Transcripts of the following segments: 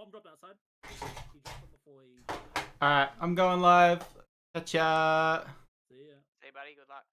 Bomb dropped outside. He dropped it before he. Alright, I'm going live. Catch ya. See ya. Hey, buddy. Good luck.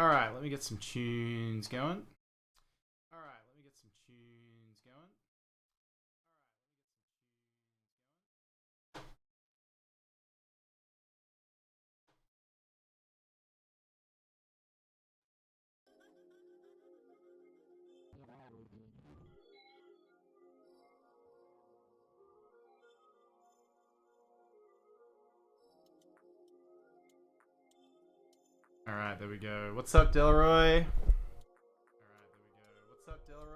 Alright, let me get some tunes going. Alright, let me get some tunes going. Alright, there we go. What's up, Delroy? Alright, there we go. What's up, Delroy?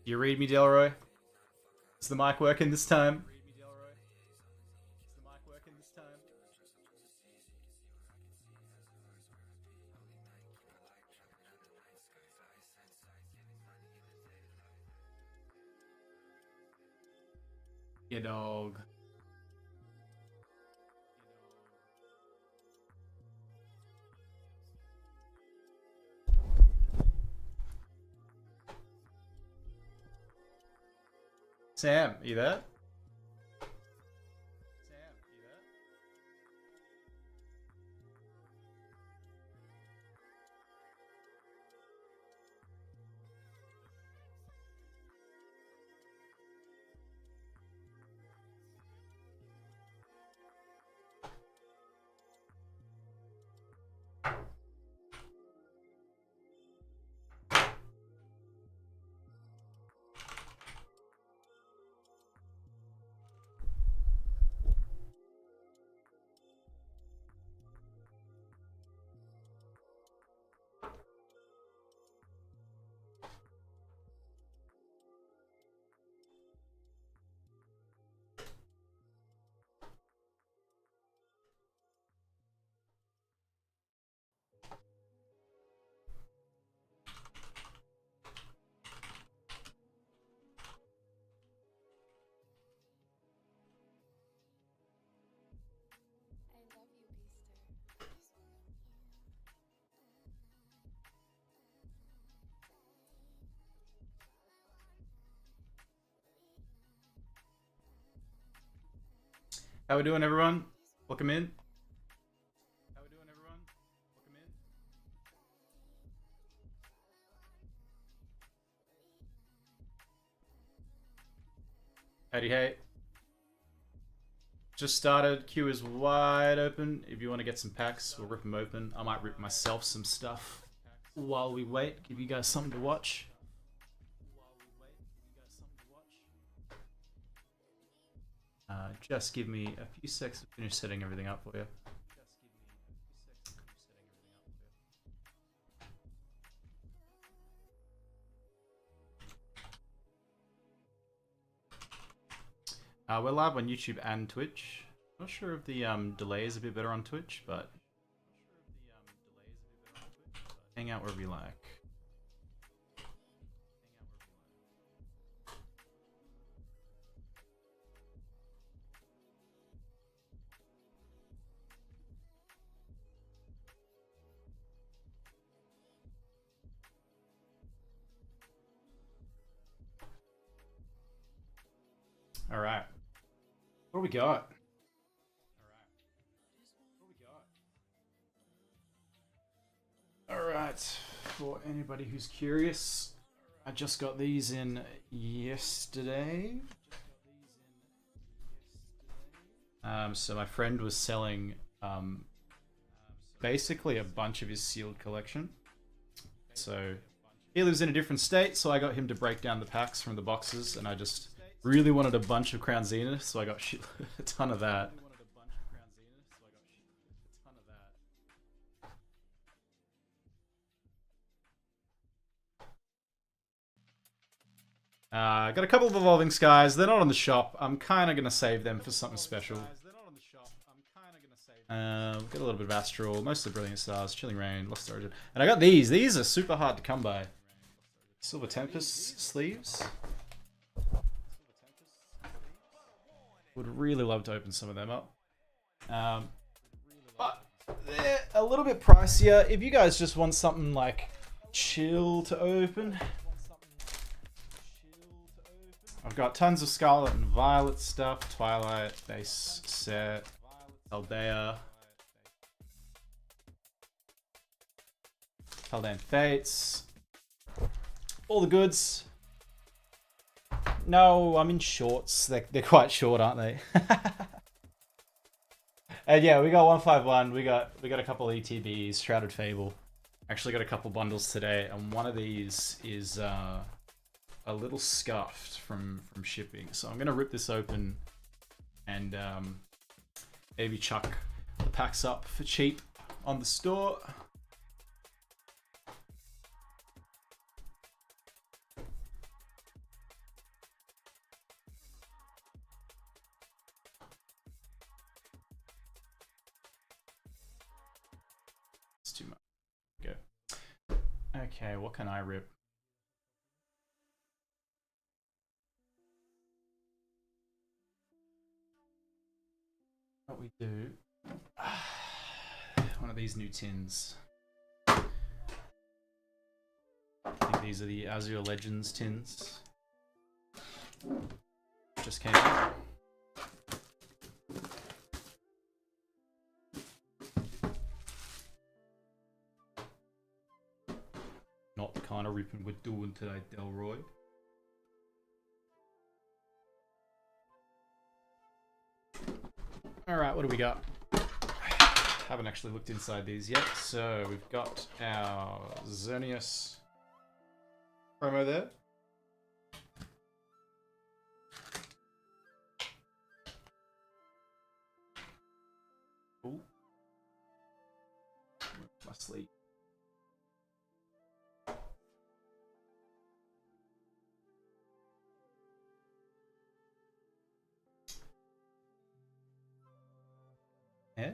You read me, Delroy? Is the mic working this time? Yeah, dog. Sam, are you there? How we doing, everyone? Welcome in. How we doing, everyone? Welcome in. Howdy, hey. Just started. Queue is wide open. If you want to get some packs, we'll rip them open. I might rip myself some stuff while we wait. Give you guys something to watch. Just give me a few seconds to finish setting everything up for you. We're live on YouTube and Twitch. Not sure if the delay is a bit better on Twitch, but hang out wherever you like. All right. What do we got? All right. For anybody who's curious, I just got these in yesterday. So my friend was selling basically a bunch of his sealed collection. So he lives in a different state, so I got him to break down the packs from the boxes, and I just really wanted a bunch of Crown Zenith, so I got a ton of that. Got a couple of Evolving Skies. They're not on the shop. I'm kind of going to save them for something special. Got a little bit of Astral, most of the Brilliant Stars, Chilling Rain, Lost Origin. And I got these. These are super hard to come by. Silver Tempest sleeves. Would really love to open some of them up. But they're a little bit pricier. If you guys just want something like chill to open, I've got tons of Scarlet and Violet stuff. Twilight, base set, Paldean, Paldean Fates. All the goods. No, I'm in shorts. They're quite short, aren't they? And yeah, we got 151. We got a couple ETBs, Shrouded Fable. Actually got a couple bundles today, and one of these is a little scuffed from shipping. So I'm gonna rip this open and maybe chuck the packs up for cheap on the store. It's too much. Go. Okay, what can I rip? What we do? One of these new tins. I think these are the Azure Legends tins. Just came out. Not the kind of ripping we're doing today, Delroy. Alright, what do we got? Haven't actually looked inside these yet. So we've got our Xerneas promo there. Ooh. My sleep. Yeah.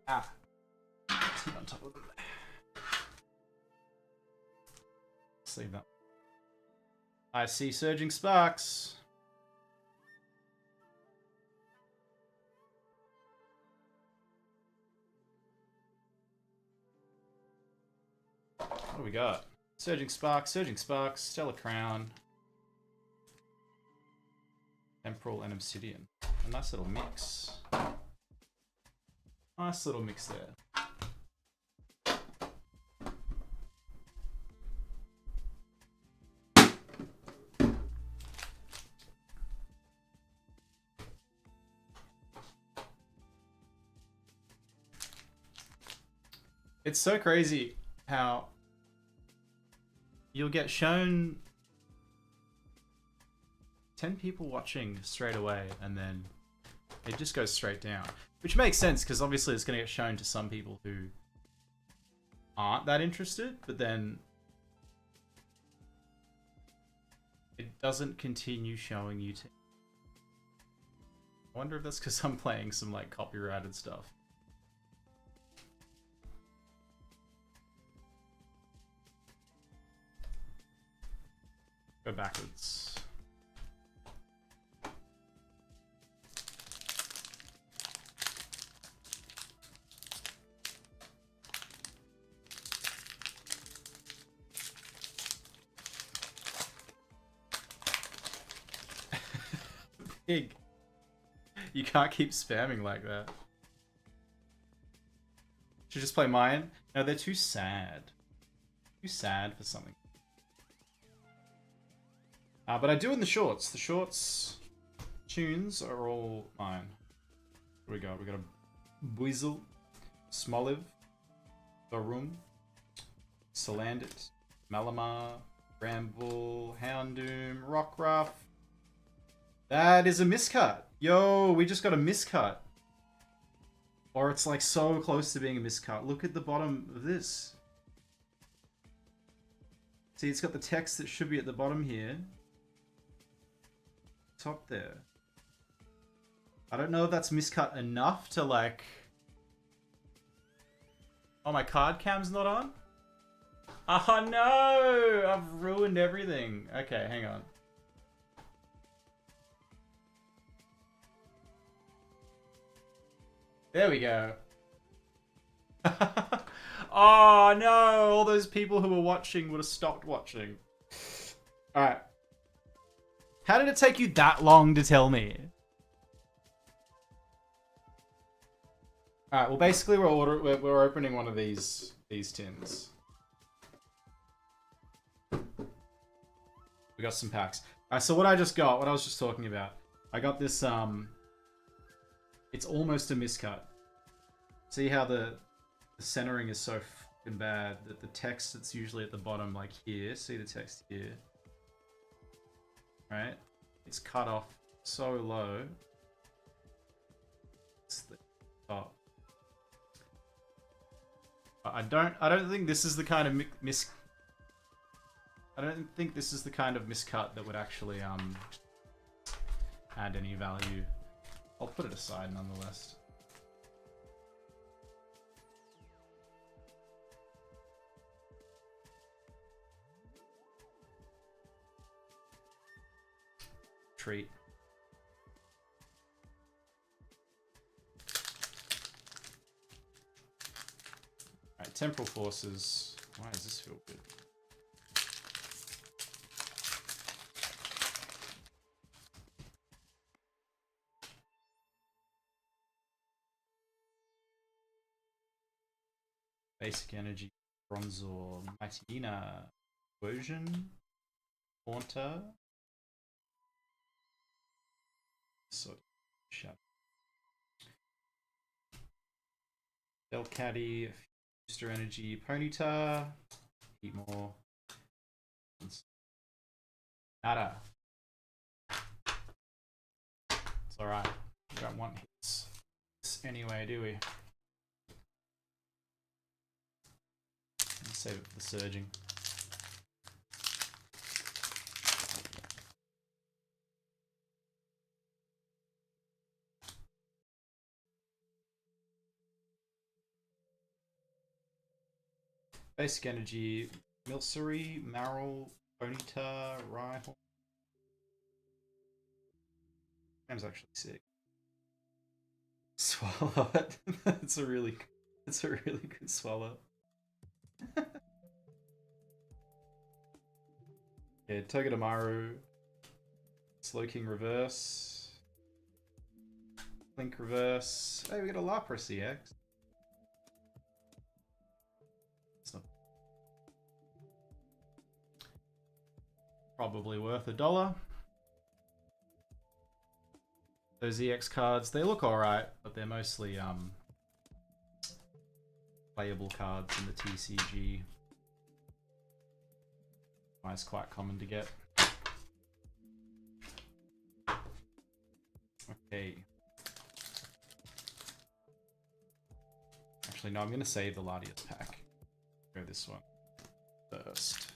Ah. Sit on top of it. Let's leave that. I see Surging Sparks. What do we got? Surging Sparks, Stellar Crown, Temporal, and Obsidian. A nice little mix. Nice little mix there. It's so crazy how you'll get shown 10 people watching straight away and then it just goes straight down. Which makes sense, because obviously it's going to get shown to some people who aren't that interested, but then it doesn't continue showing you to... I wonder if that's because I'm playing some, like, copyrighted stuff. Go backwards. Pig. You can't keep spamming like that. Should just play mine? No, they're too sad. Too sad for something. But I do in the shorts. The shorts tunes are all mine. Here we go. We got a Buizel, Smoliv, Varum, Salandit, Malamar, Bramble, Houndoom, Rockruff. That is a miscut. Yo, we just got a miscut. Or it's like so close to being a miscut. Look at the bottom of this. See, it's got the text that should be at the bottom here. Top there. I don't know if that's miscut enough to like... Oh, my card cam's not on? Oh no! I've ruined everything. Okay, hang on. There we go. Oh no! All those people who were watching would have stopped watching. Alright. How did it take you that long to tell me? Alright, well basically we're opening one of these tins. We got some packs. Alright, so what I just got, what I was just talking about. I got this, it's almost a miscut. See how the centering is so fucking bad that the text that's usually at the bottom, like here, see the text here? Right? It's cut off so low. It's the top. I don't think this is the kind of I don't think this is the kind of miscut that would actually add any value. I'll put it aside nonetheless. Treat. Alright, temporal forces. Why does this feel good? Basic energy, Bronzor, Matina, Version, Haunter. So, shut. Delcatty, Booster Energy, Ponyta, eat more. Nada. It's alright. We don't want hits anyway, do we? Let's save it for the surging. Basic energy, Milcery, Maril, Ponyta, Rhyhorn. Game's actually sick. Swallow it. It's a really good swallow. Yeah, Togedemaru, Slowking reverse, Link reverse. Hey, we got a Lapras CX. Probably worth $1. Those EX cards, they look alright, but they're mostly playable cards in the TCG. It's quite common to get. Okay. Actually, no, I'm going to save the Latias pack. Go this one first.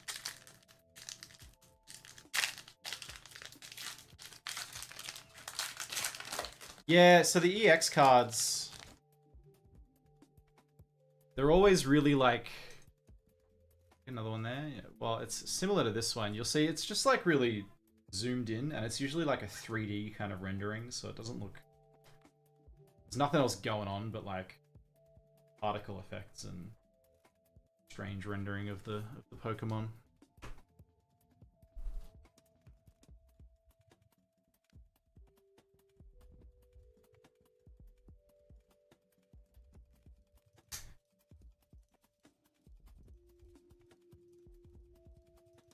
Yeah, so the EX cards, they're always really like... Another one there. Yeah. Well, it's similar to this one. You'll see it's just like really zoomed in, and it's usually like a 3D kind of rendering, so it doesn't look... There's nothing else going on but like particle effects and strange rendering of the Pokemon.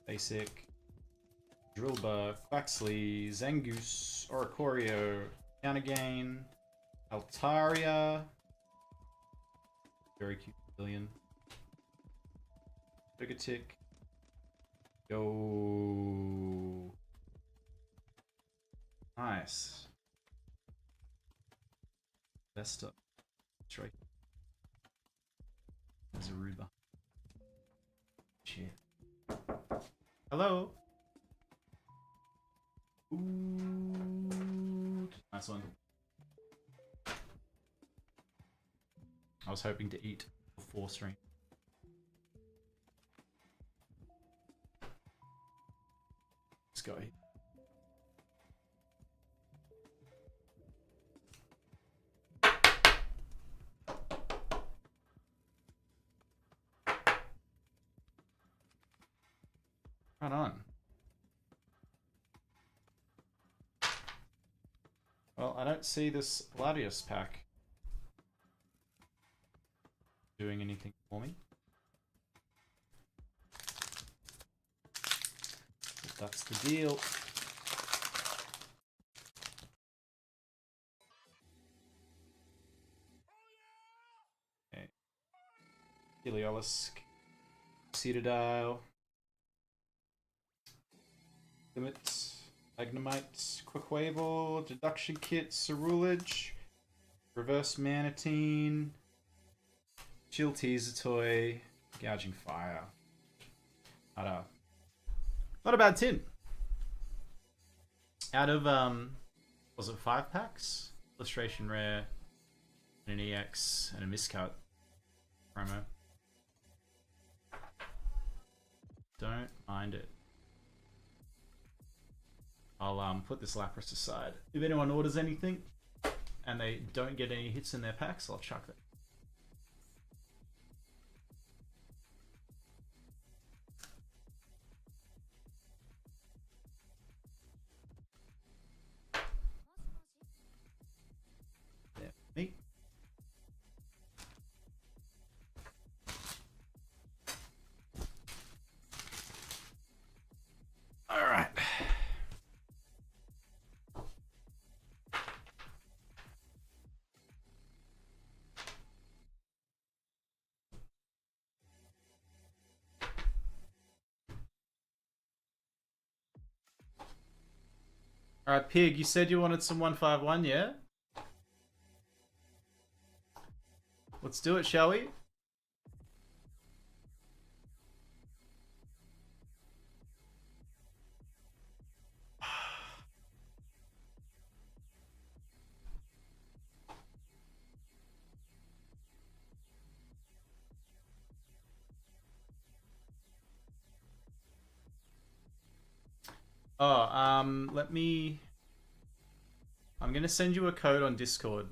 Basic, Drillbur, Quaxley, Zangoose, Oricorio, Countergain, Altaria, very cute Paldean, Togetic, go, nice, Vesta, Strike, Zaruba, shit. Hello. Ooh, nice one. I was hoping to eat before stream. Let's go. Right on. Well, I don't see this Latias pack doing anything for me. But that's the deal. Okay. Heliolisk, Citadile, Limit, Magnemite, Quaquaval, Deduction Kit, Cerulege, Reverse Manatine, Chill Teasertoy, Gouging Fire. Not a bad tin. Out of was it 5 packs? Illustration Rare, and an EX, and a miscut promo. Don't mind it. I'll put this Lapras aside. If anyone orders anything and they don't get any hits in their packs, I'll chuck it. There, me. All right. Alright, Pig, you said you wanted some 151, yeah? Let's do it, shall we? Oh, let me... I'm gonna send you a code on Discord.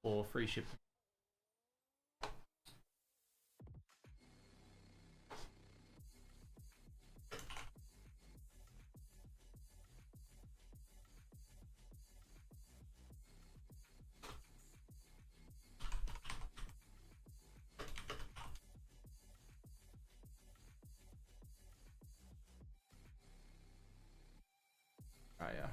For free shipping. Oh, yeah.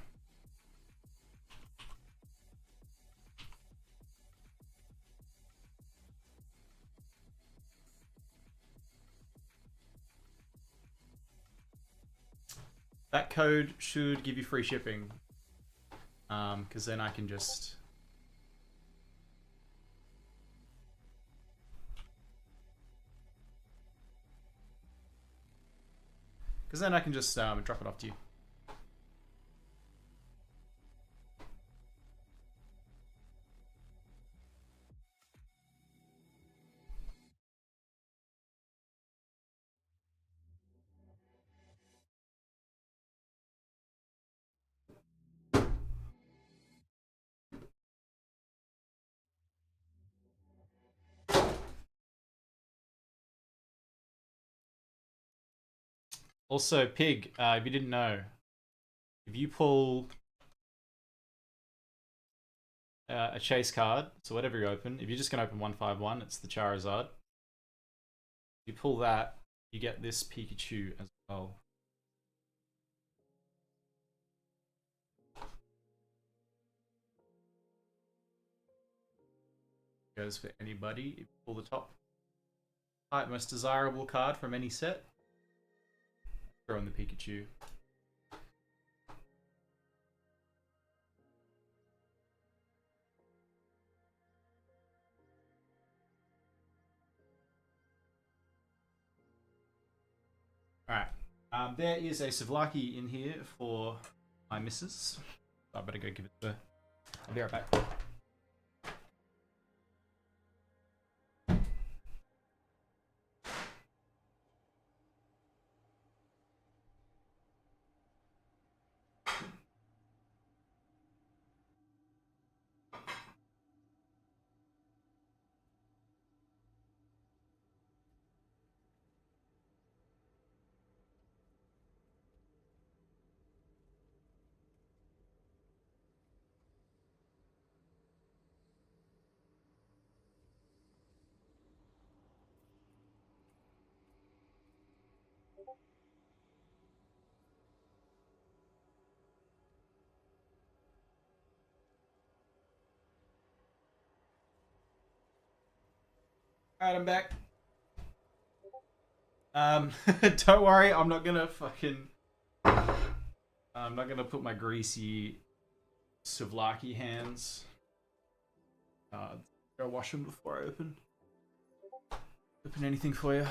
That code should give you free shipping. Because then I can just... drop it off to you. Also, Pig, if you didn't know, if you pull a chase card, so whatever you open, if you're just going to open 151, it's the Charizard. If you pull that, you get this Pikachu as well. Goes for anybody. If you pull the top most desirable card from any set, throw in the Pikachu. Alright. There is a Savlaki in here for my missus. I better go give it to her. I'll be right back. Alright, I'm back. Don't worry, I'm not gonna put my greasy Savlaki hands. Go wash them before I open anything for you.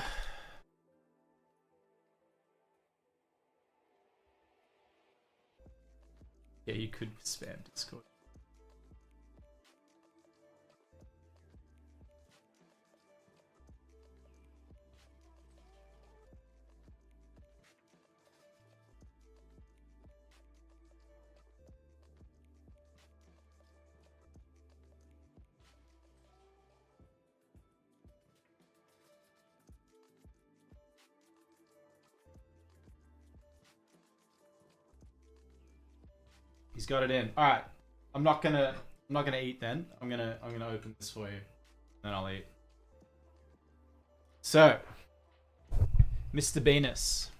Yeah, you could spam Discord. He's got it in. All right. I'm not gonna eat then. I'm gonna open this for you, then I'll eat. So, Mr. Venus.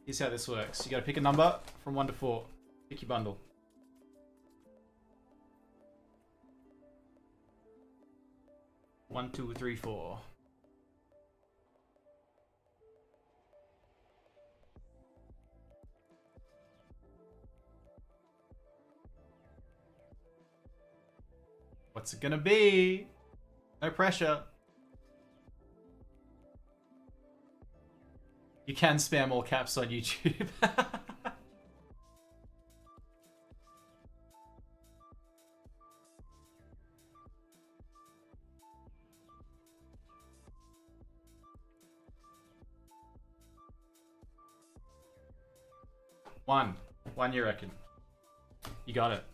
Here's how this works. You gotta pick a number from 1 to 4. Pick your bundle. One, 2, 3, 4. What's it gonna be? No pressure. You can spam all caps on YouTube. One, you reckon? You got it.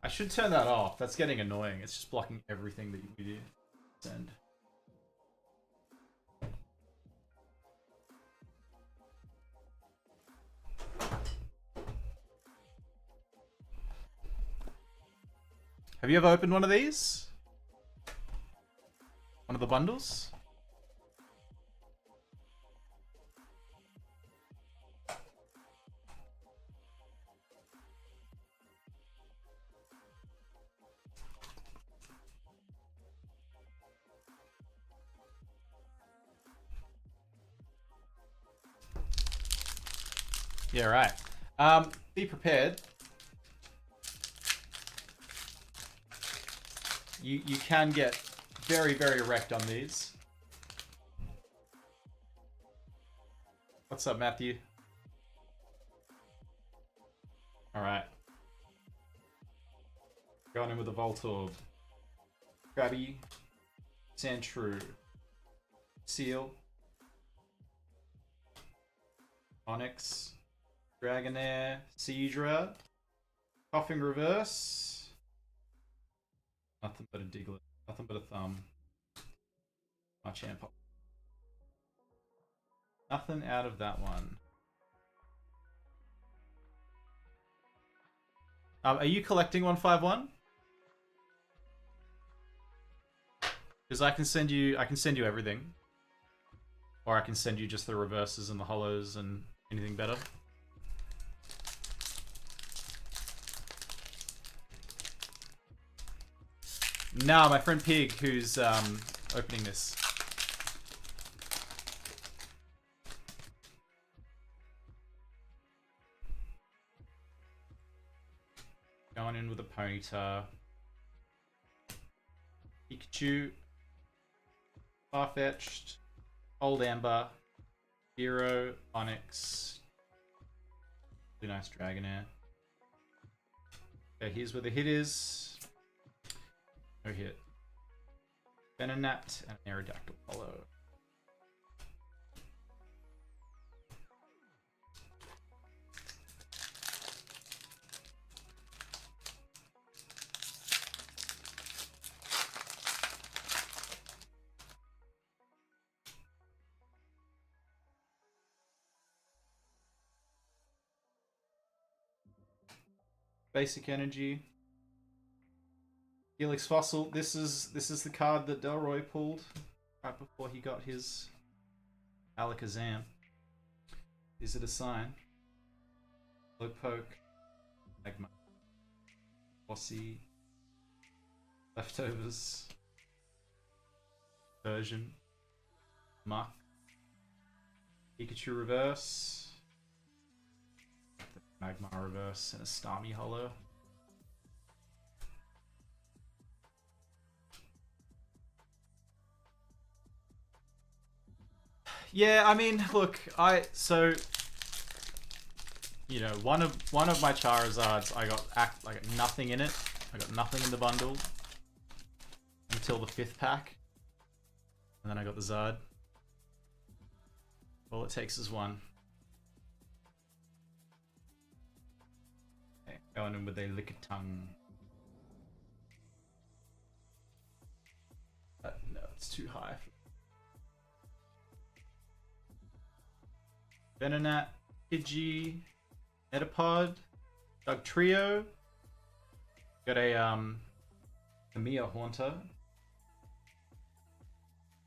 I should turn that off. That's getting annoying. It's just blocking everything that you do. Send. Have you ever opened one of these? One of the bundles? Yeah, right. Be prepared. You can get very, very wrecked on these. What's up, Matthew? Alright. Going in with the Voltorb. Krabby. Sandshrew. Seal. Onyx. Dragonair. Seadra. Coughing Reverse. Nothing but a Diglett. Nothing but a Thumb. Machamp. Nothing out of that one. Are you collecting 151? Because I can send you everything. Or I can send you just the reverses and the hollows and anything better. Nah, my friend Pig, who's opening this. Going in with a Ponyta. Pikachu. Farfetch'd. Old Amber. Hero. Onyx. Really nice Dragonair. Okay, here's where the hit is. No hit. Venonat and Aerodactyl Hollow. Basic Energy. Helix Fossil. This is the card that Delroy pulled right before he got his Alakazam. Is it a sign? Slowpoke. Magma. Bossy. Leftovers. Version. Muck. Pikachu Reverse. Magma Reverse and a Starmie Hollow. Yeah, I mean, look, you know, one of my Charizards, I got nothing in it. I got nothing in the bundle until the 5th pack, and then I got the Zard. All it takes is one. Okay, going in with a Lickitung. No, it's too high. Venonat, Pidgey, Metapod, Dugtrio. Got a Mia Haunter.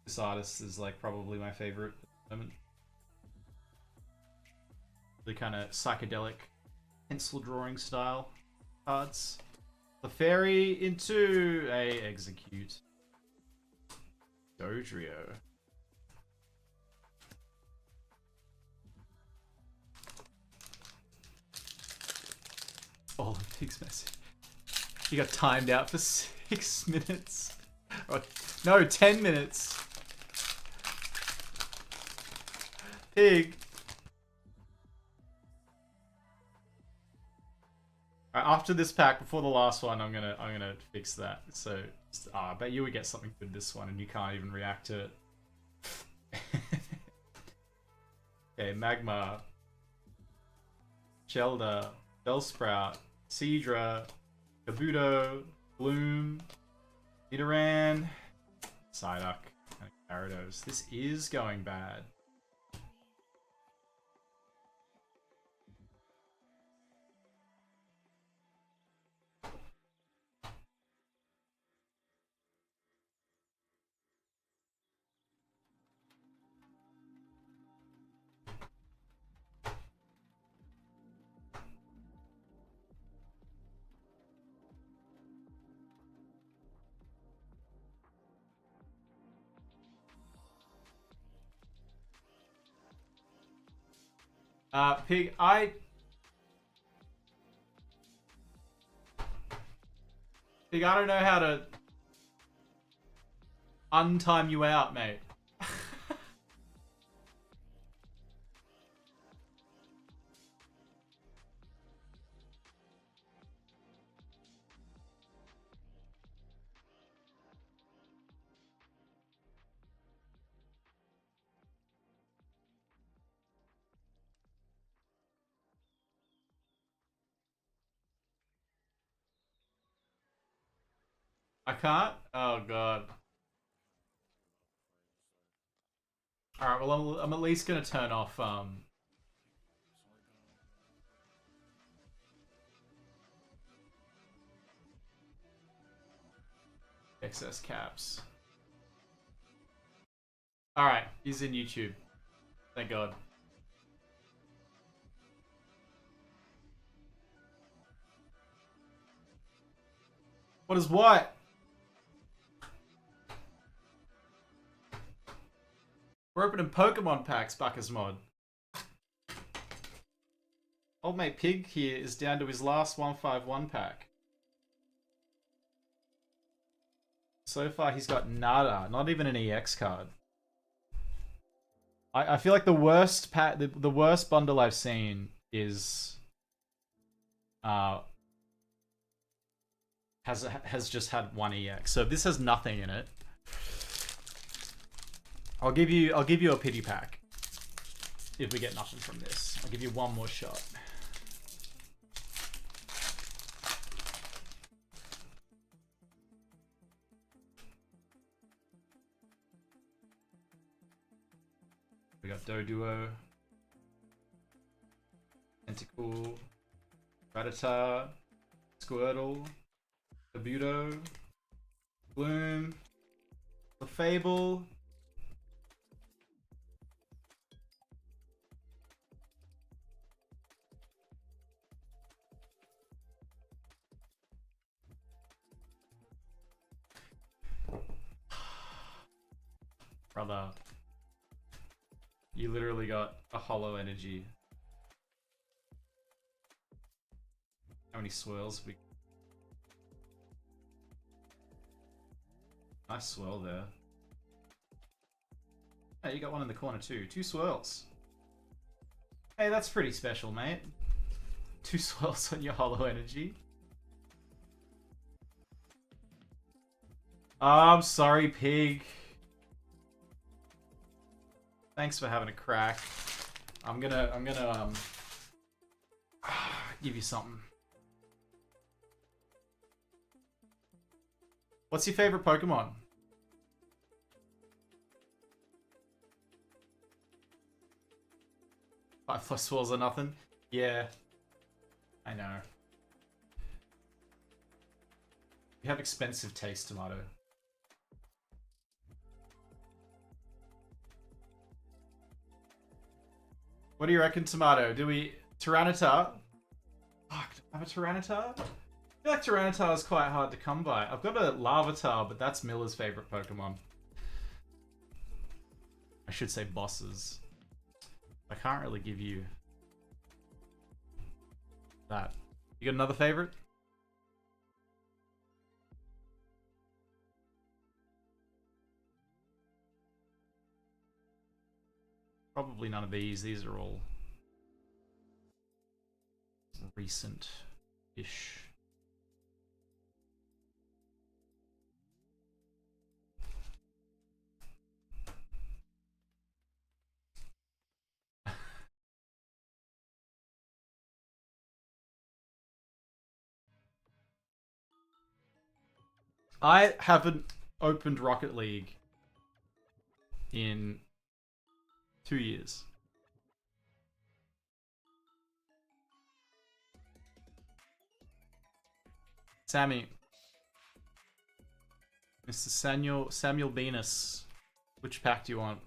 This artist is like probably my favorite at the moment. Really kind of psychedelic pencil drawing style cards. Clefairy into a Execute. Dodrio. Oh, Pig's message. He got timed out for 6 minutes. Oh, no, 10 minutes. Pig. Alright, after this pack, before the last one, I'm gonna fix that. So, I bet you would get something good this one, and you can't even react to it. Okay, Magma, Shelder, Bellsprout, Seadra, Kabuto, Bloom, Nidoran, Psyduck and a Gyarados. This is going bad. Pig, I don't know how to untime you out, mate. I can't? Oh, God. Alright, well, I'm at least gonna turn off, excess caps. Alright, he's in YouTube. Thank God. What is what? We're opening Pokemon packs, Buckers Mod. Old mate Pig here is down to his last 151 pack. So far he's got nada, not even an EX card. I feel like the worst the worst bundle I've seen is has just had one EX. So if this has nothing in it, I'll give you a pity pack. If we get nothing from this, I'll give you one more shot. We got Doduo, Tentacool, Rattata, Squirtle, Kabuto, Gloom, Lefable, brother. You literally got a hollow energy. How many swirls we... Nice swirl there. Hey, you got one in the corner too. 2 swirls. Hey, that's pretty special, mate. 2 swirls on your hollow energy. Oh, I'm sorry, Pig. Thanks for having a crack. I'm gonna give you something. What's your favorite Pokemon? 5+ swirls or nothing? Yeah. I know. You have expensive taste, Tomato. What do you reckon, Tomato? Do we... Tyranitar? Fuck, do I have a Tyranitar? I feel like Tyranitar is quite hard to come by. I've got a Larvitar, but that's Miller's favorite Pokemon. I should say bosses. I can't really give you that. You got another favorite? Probably none of these. These are all recent-ish. I haven't opened Rocket League in 2 years. Sammy. Mr. Samuel Venus. Which pack do you want?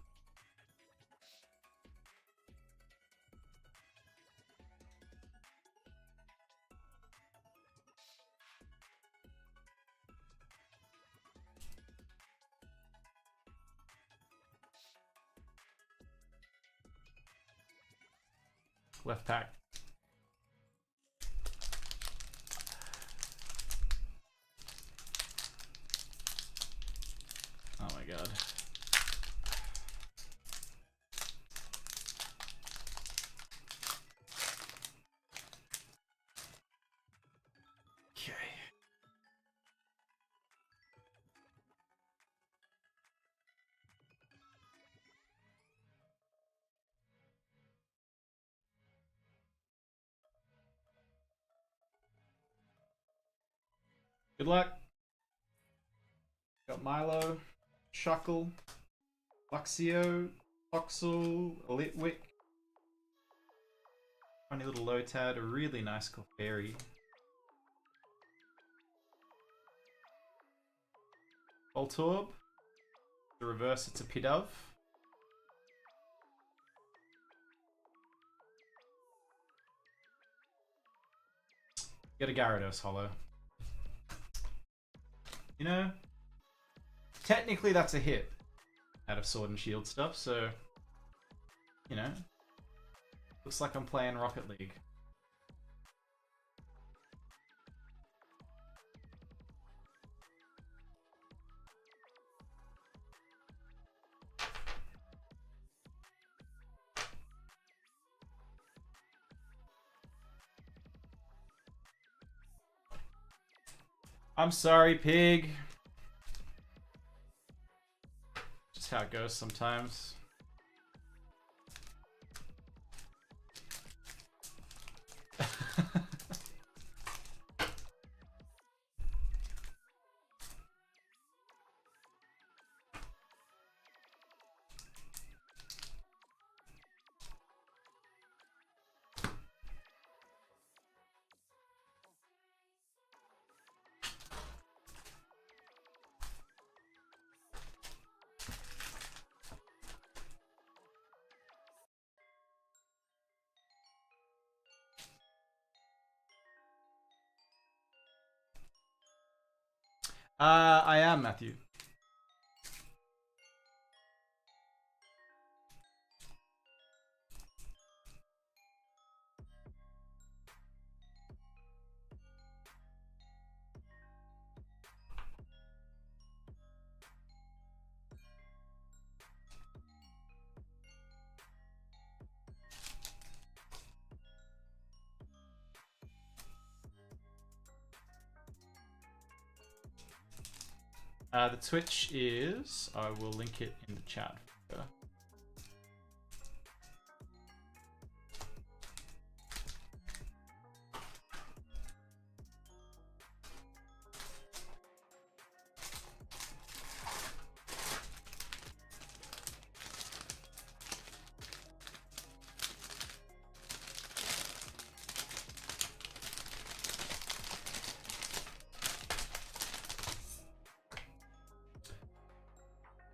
Left pack. Oh my god. Okay. Good luck. Got Milo, Shuckle, Luxio, Oxel, Litwick. Funny little Lotad, a really nice Clefairy. Voltorb. The reverse, it's a Pidove. Get a Gyarados Hollow. You know, technically that's a hit out of Sword and Shield stuff, so, you know, looks like I'm playing Rocket League. I'm sorry, pig. Just how it goes sometimes. I am, Matthew. The Twitch is, I will link it in the chat.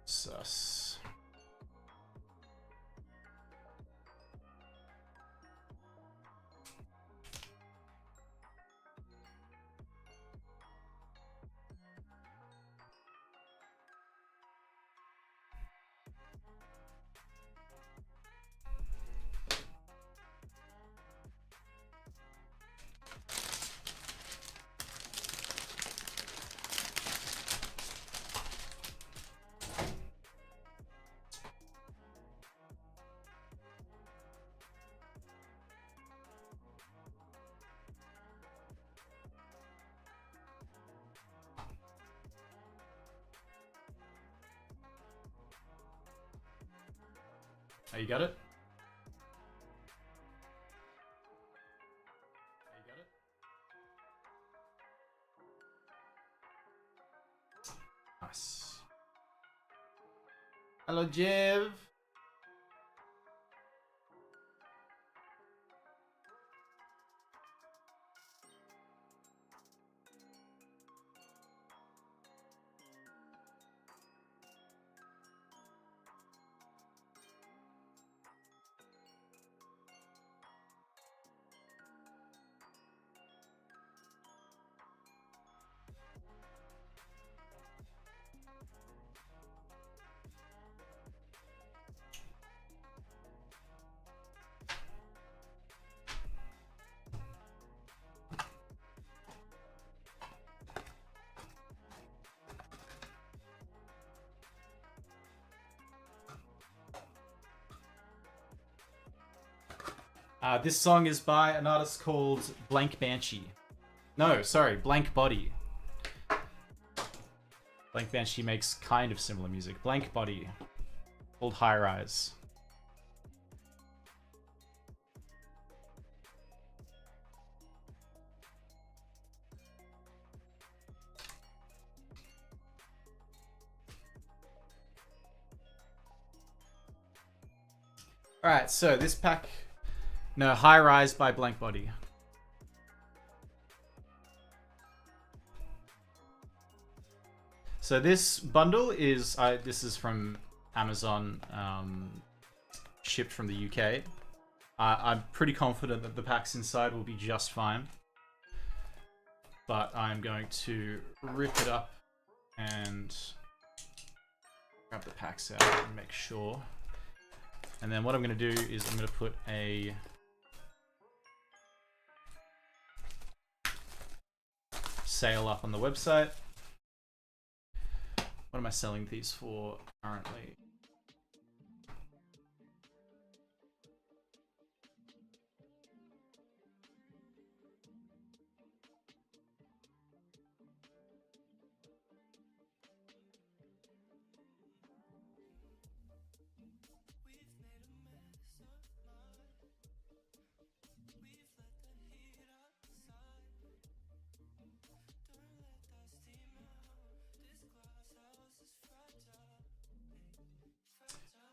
Sus. Oh, you got it? You got it? Nice. Hello, Jev. This song is by an artist called Blank Banshee. No, sorry, Blank Body. Blank Banshee makes kind of similar music. Blank Body, called High Rise. Alright, so this pack... No, High Rise by Blank Body. So this bundle is... this is from Amazon, shipped from the UK. I'm pretty confident that the packs inside will be just fine. But I'm going to rip it up and grab the packs out and make sure. And then what I'm going to do is I'm going to put a sale up on the website. What am I selling these for currently?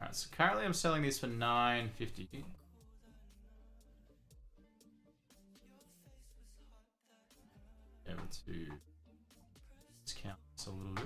Alright, so currently I'm selling these for $9.50. Able to discount this a little bit.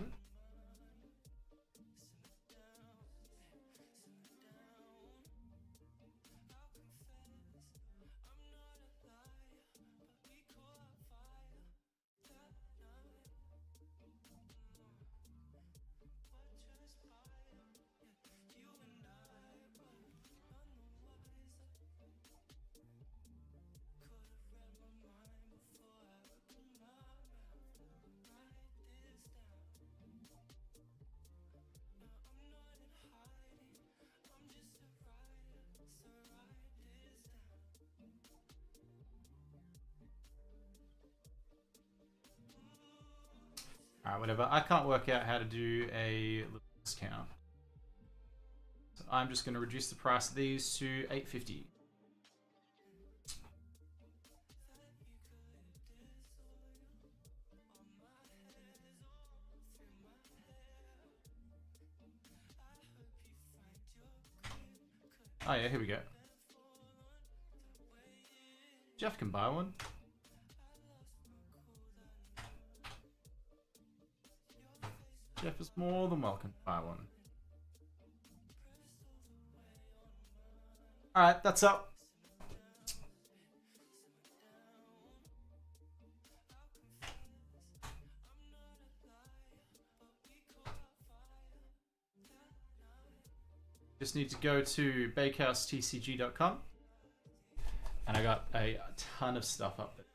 Alright, whatever. I can't work out how to do a little discount. So I'm just going to reduce the price of these to $8.50. Oh yeah, here we go. Jeff can buy one. Jeff is more than welcome to buy one. Alright, that's up. Just need to go to bakehousetcg.com. And I got a ton of stuff up there.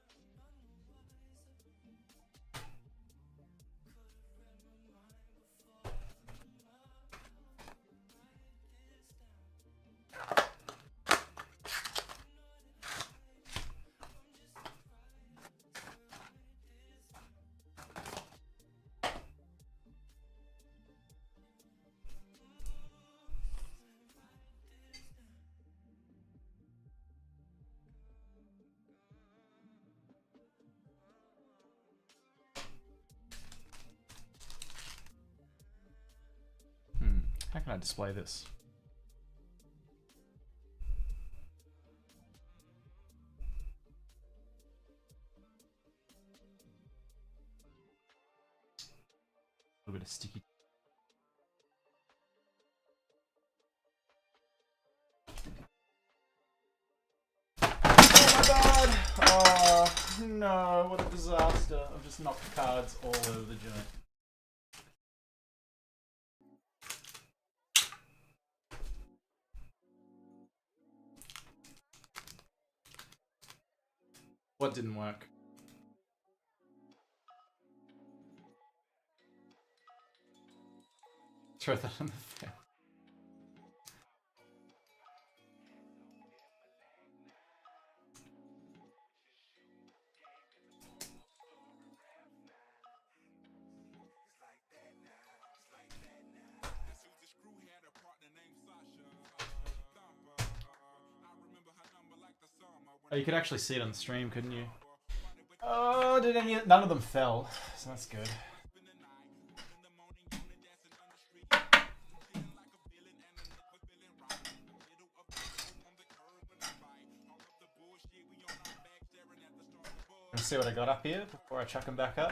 How can I display this? A little bit of sticky. Oh my god! Oh no, what a disaster. I've just knocked cards all over the joint. What didn't work? Throw that on the fan. Oh, you could actually see it on the stream, couldn't you? Oh, none of them fell, so that's good. Let's see what I got up here before I chuck them back up.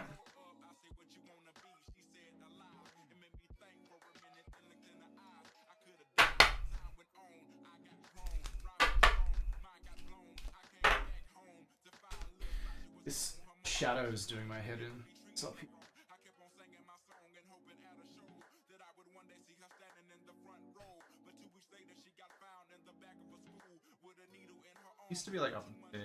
This shadow's doing my head in. It's up here. Used to be like up there.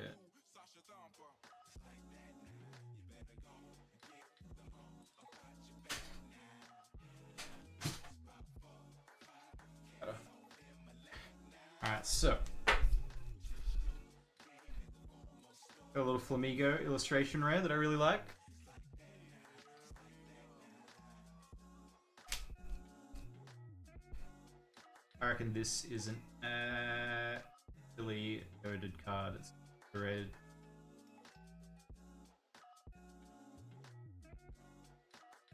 Alright, so got a little Flamingo illustration rare that I really like. I reckon this is an really coded card. It's red.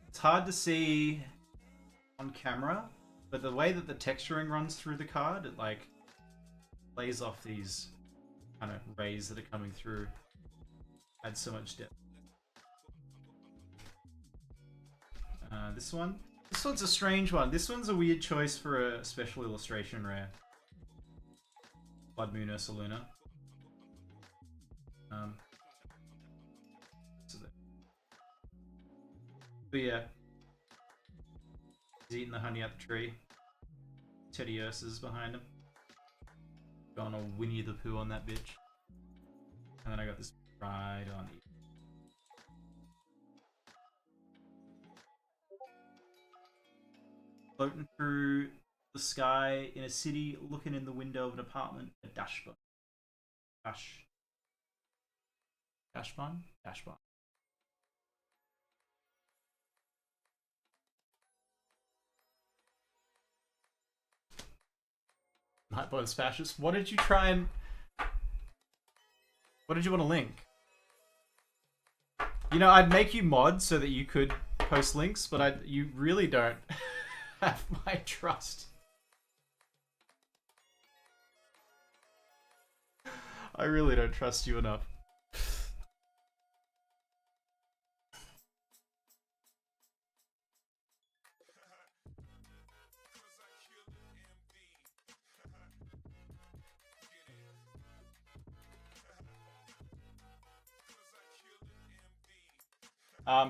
It's hard to see on camera, but the way that the texturing runs through the card, it like plays off these kind of rays that are coming through. Adds so much depth. This one's a strange one. This one's a weird choice for a special illustration rare. Blood Moon Ursa Luna. But yeah. He's eating the honey out the tree. Teddy Ursa's behind him. Going all Winnie the Pooh on that bitch. And then I got this right on the floating through the sky in a city, looking in the window of an apartment. A dashbun. Dashbun? Dashbun. Nightblood Spashes. What did you try and... What did you want to link? You know, I'd make you mod so that you could post links, but you really don't have my trust. I really don't trust you enough.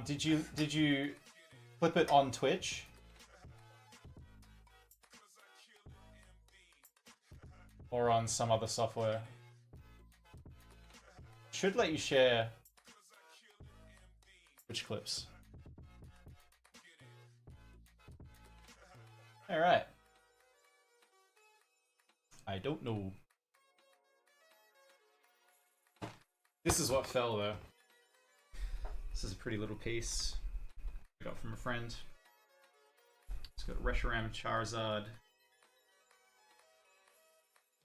Did you flip it on Twitch? Or on some other software? Should let you share Twitch clips. Alright. I don't know. This is what fell though. This is a pretty little piece I got from a friend. It's got Reshiram and Charizard.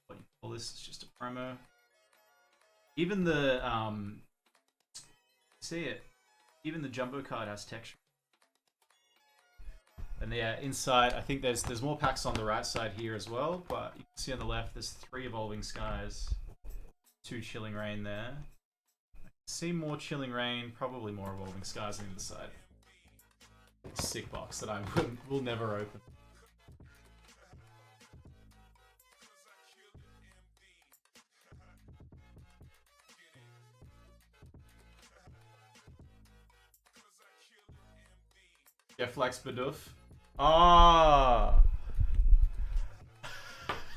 What do you call this? It's just a promo. Even the see it. Even the jumbo card has texture. And yeah, inside, I think there's more packs on the right side here as well, but you can see on the left there's 3 Evolving Skies, 2 Chilling Rain there. I can see more Chilling Rain, probably more Evolving Skies on the other side. Sick box that I will never open. Yeah, Flex Bidoof. Ah!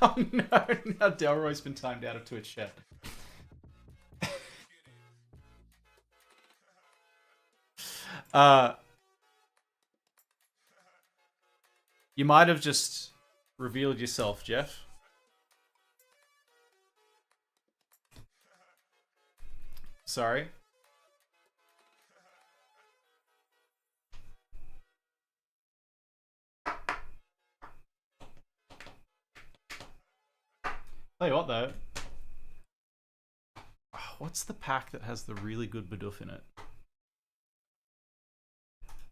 Oh no, now Delroy's been timed out of Twitch chat. You might have just revealed yourself, Jeff. Sorry. Tell you what though. What's the pack that has the really good Bidoof in it?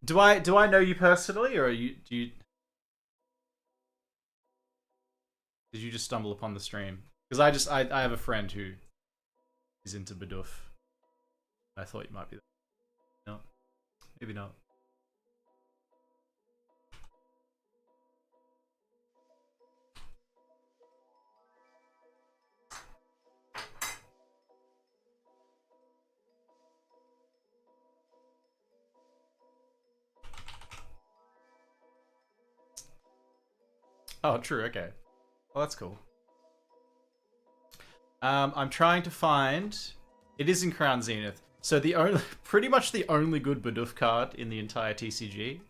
Do I know you personally, or did you just stumble upon the stream? Because I have a friend who is into Bidoof. I thought you might be. No, maybe not. Oh, true. Okay. Well, that's cool. I'm trying to find. It is in Crown Zenith. So pretty much the only good Bidoof card in the entire TCG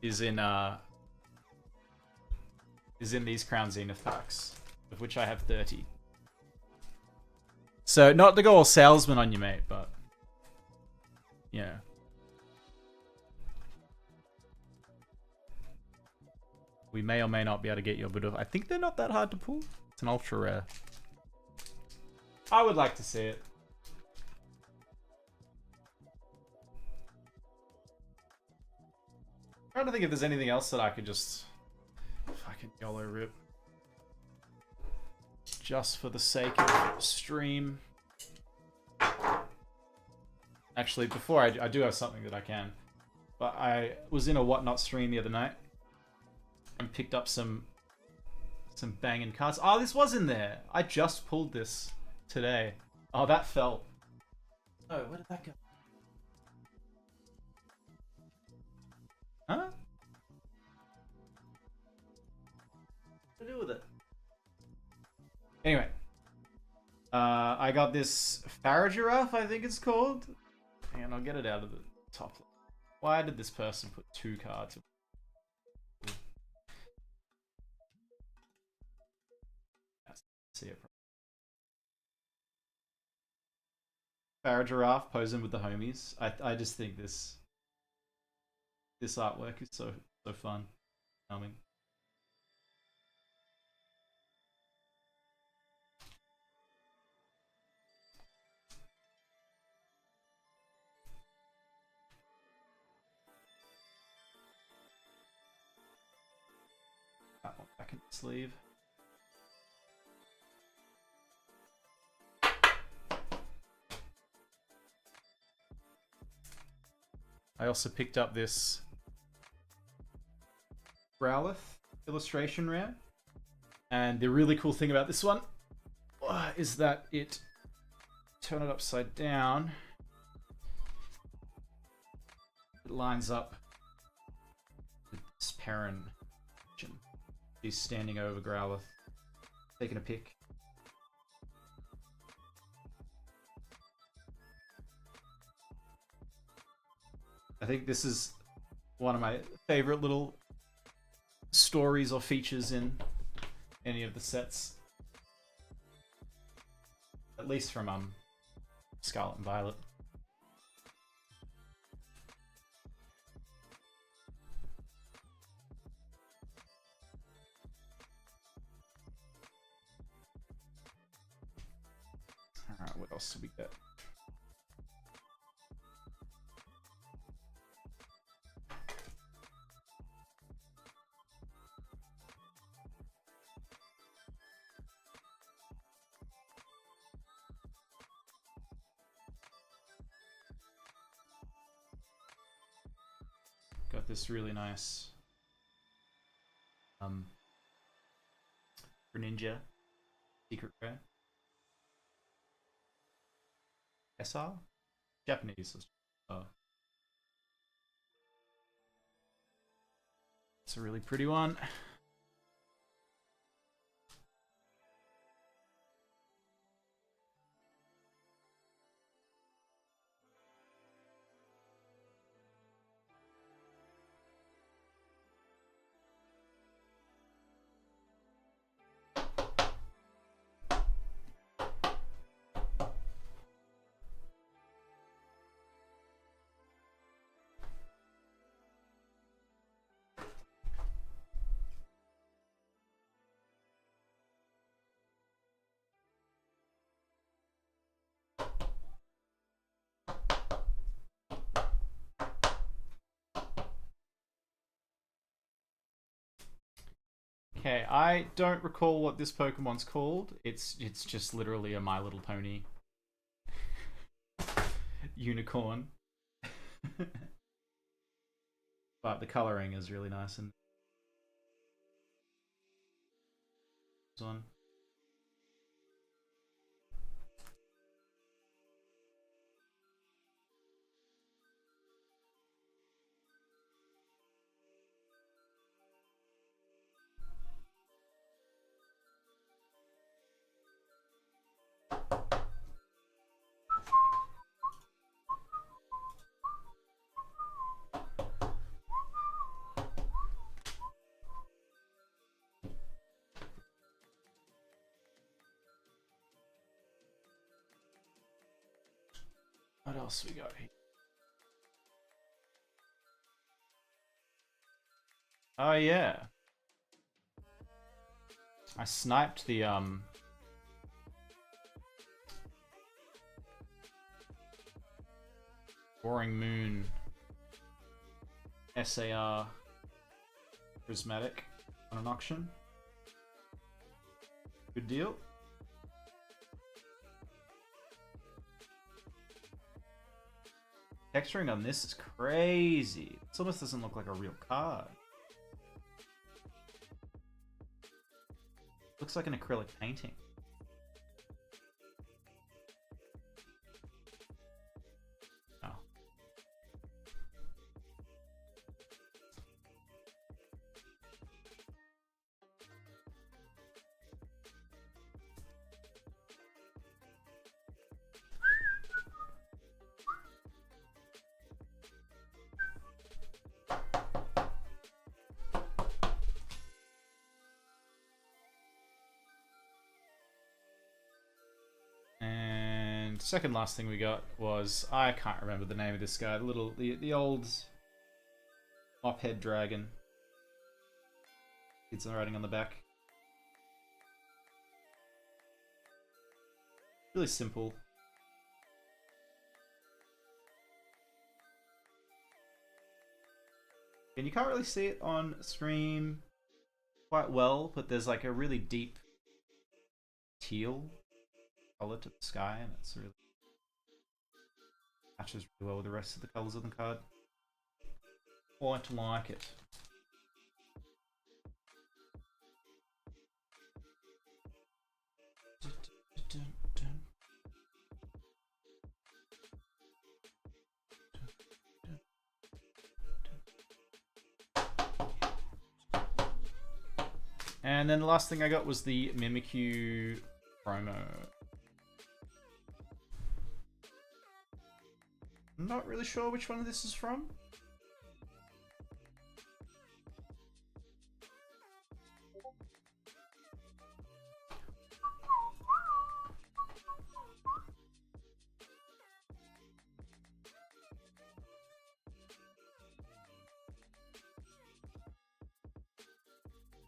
is in these Crown Zenith packs, of which I have 30. So not to go all salesman on you, mate, but yeah. We may or may not be able to get your Bidoof. I think they're not that hard to pull. It's an ultra rare. I would like to see it. I'm trying to think if there's anything else that I could just fucking YOLO rip. Just for the sake of stream. Actually, before I do have something that I can. But I was in a Whatnot stream the other night. And picked up some banging cards. Oh, this was in there. I just pulled this today. Oh, that fell. Oh, where did that go? Huh? What to do with it? Anyway. I got this Faragiraffe, I think it's called. And I'll get it out of the top. Why did this person put 2 cards? See it. Faragiraffe posing with the homies. I just think this artwork is so fun. Charming. That one back in the sleeve. I also picked up this Growlithe illustration rare. And the really cool thing about this one is that turn it upside down. It lines up with this Perrin. He's standing over Growlithe, taking a pic. I think this is one of my favorite little stories or features in any of the sets. At least from Scarlet and Violet. Alright, what else do we get? got this really nice Greninja secret rare. SR? Japanese. It's a really pretty one. Okay, I don't recall what this Pokemon's called. It's just literally a My Little Pony unicorn. But the coloring is really nice and this one. What else we got here? Oh yeah. I sniped the Roaring Moon SAR prismatic on an auction. Good deal. Texturing on this is crazy. This almost doesn't look like a real card. Looks like an acrylic painting. Oh. Second last thing we got was, I can't remember the name of this guy, the old mop head dragon. It's writing on the back. Really simple. And you can't really see it on stream quite well, but there's like a really deep teal color to the sky, and it's really matches really well with the rest of the colors of the card. Quite like it. And then the last thing I got was the Mimikyu promo. I'm not really sure which one this is from.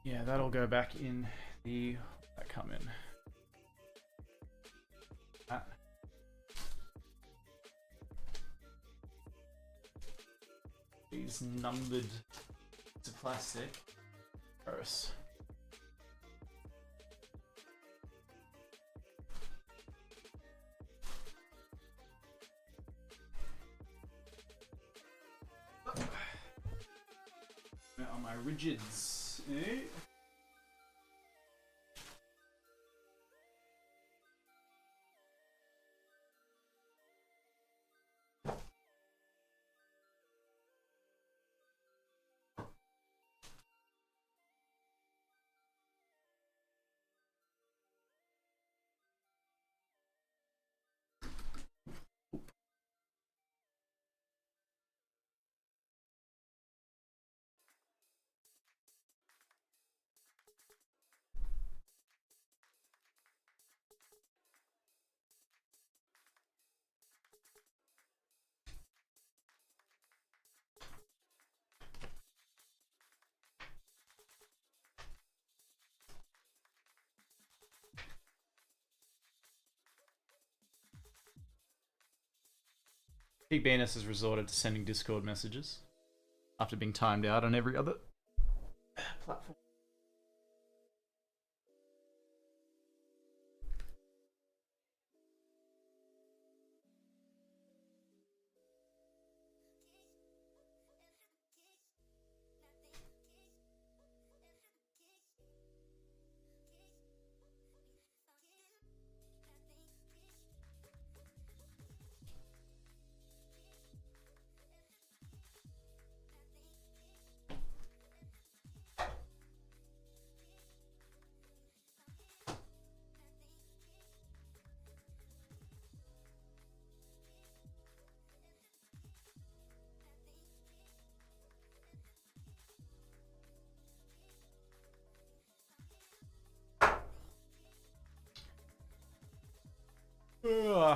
Yeah, that'll go back in the... that come in. That. These numbered to plastic. Gross. are my rigids? Eh? Big Venus has resorted to sending Discord messages after being timed out on every other platform.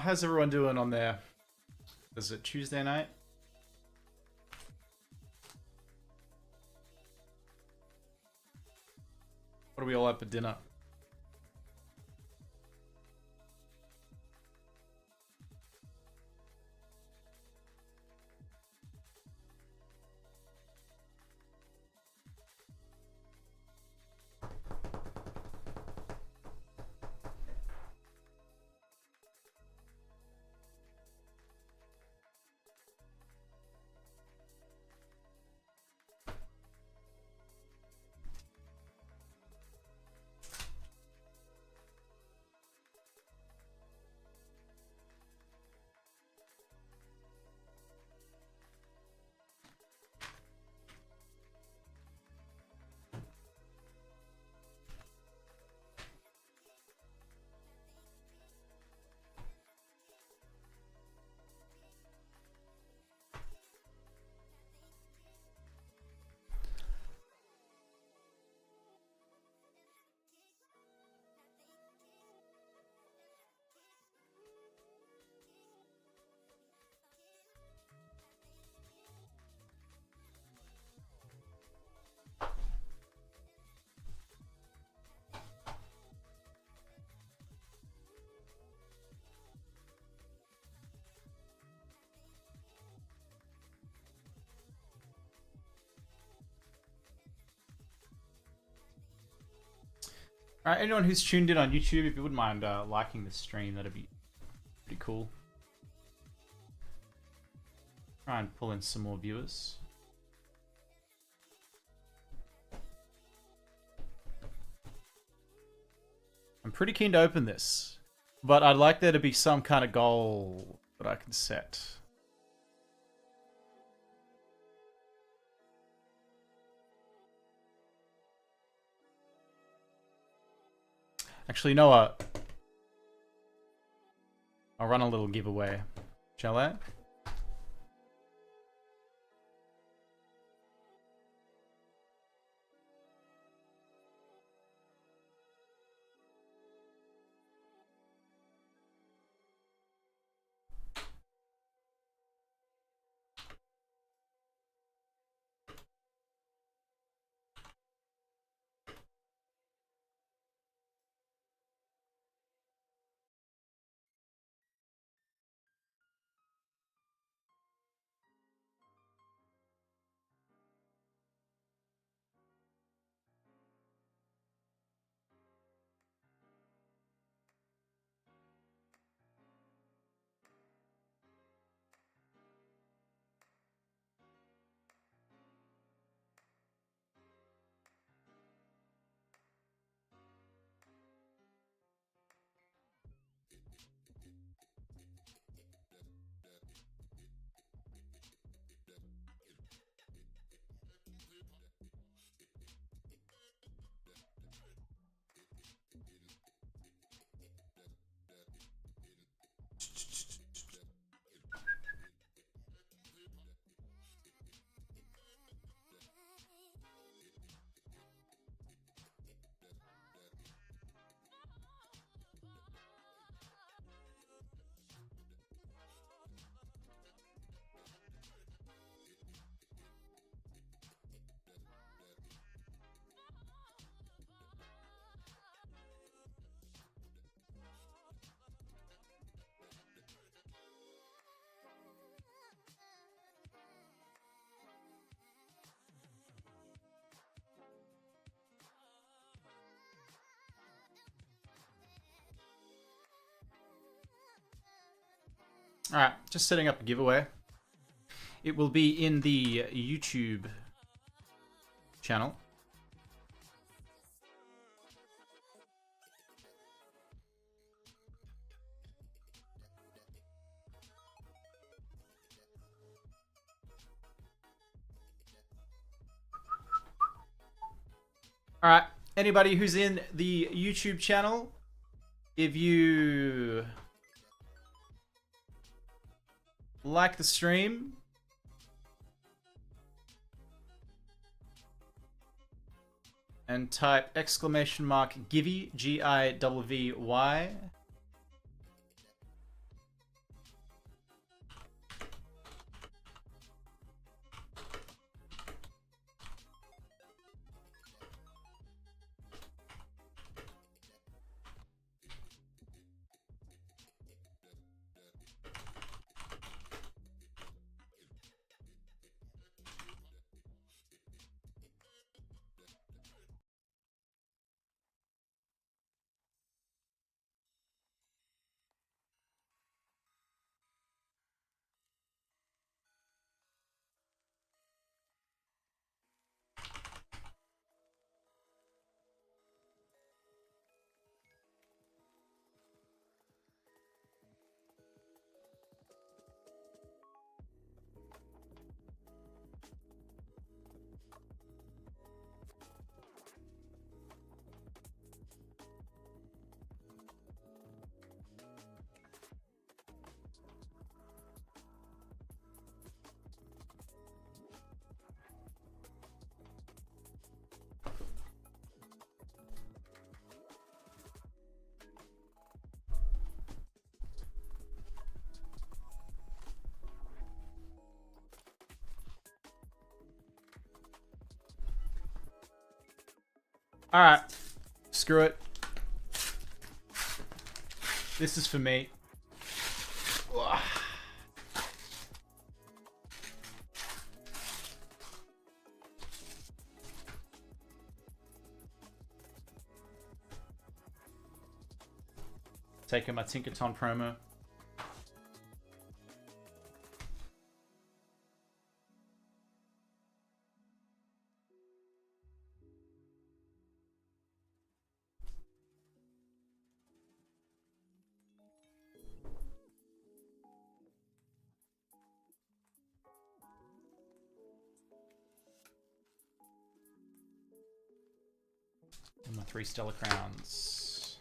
How's everyone doing on there? Is it Tuesday night? What are we all at for dinner? Alright, anyone who's tuned in on YouTube, if you wouldn't mind liking the stream, that'd be pretty cool. Try and pull in some more viewers. I'm pretty keen to open this, but I'd like there to be some kind of goal that I can set. Actually, you know what? I'll run a little giveaway. Shall I? Alright, just setting up a giveaway. It will be in the YouTube channel. Alright, anybody who's in the YouTube channel, if you like the stream, and type !Givy, Givy. Alright, screw it. This is for me. Taking my Tinkerton promo. And my 3 Stellar Crowns.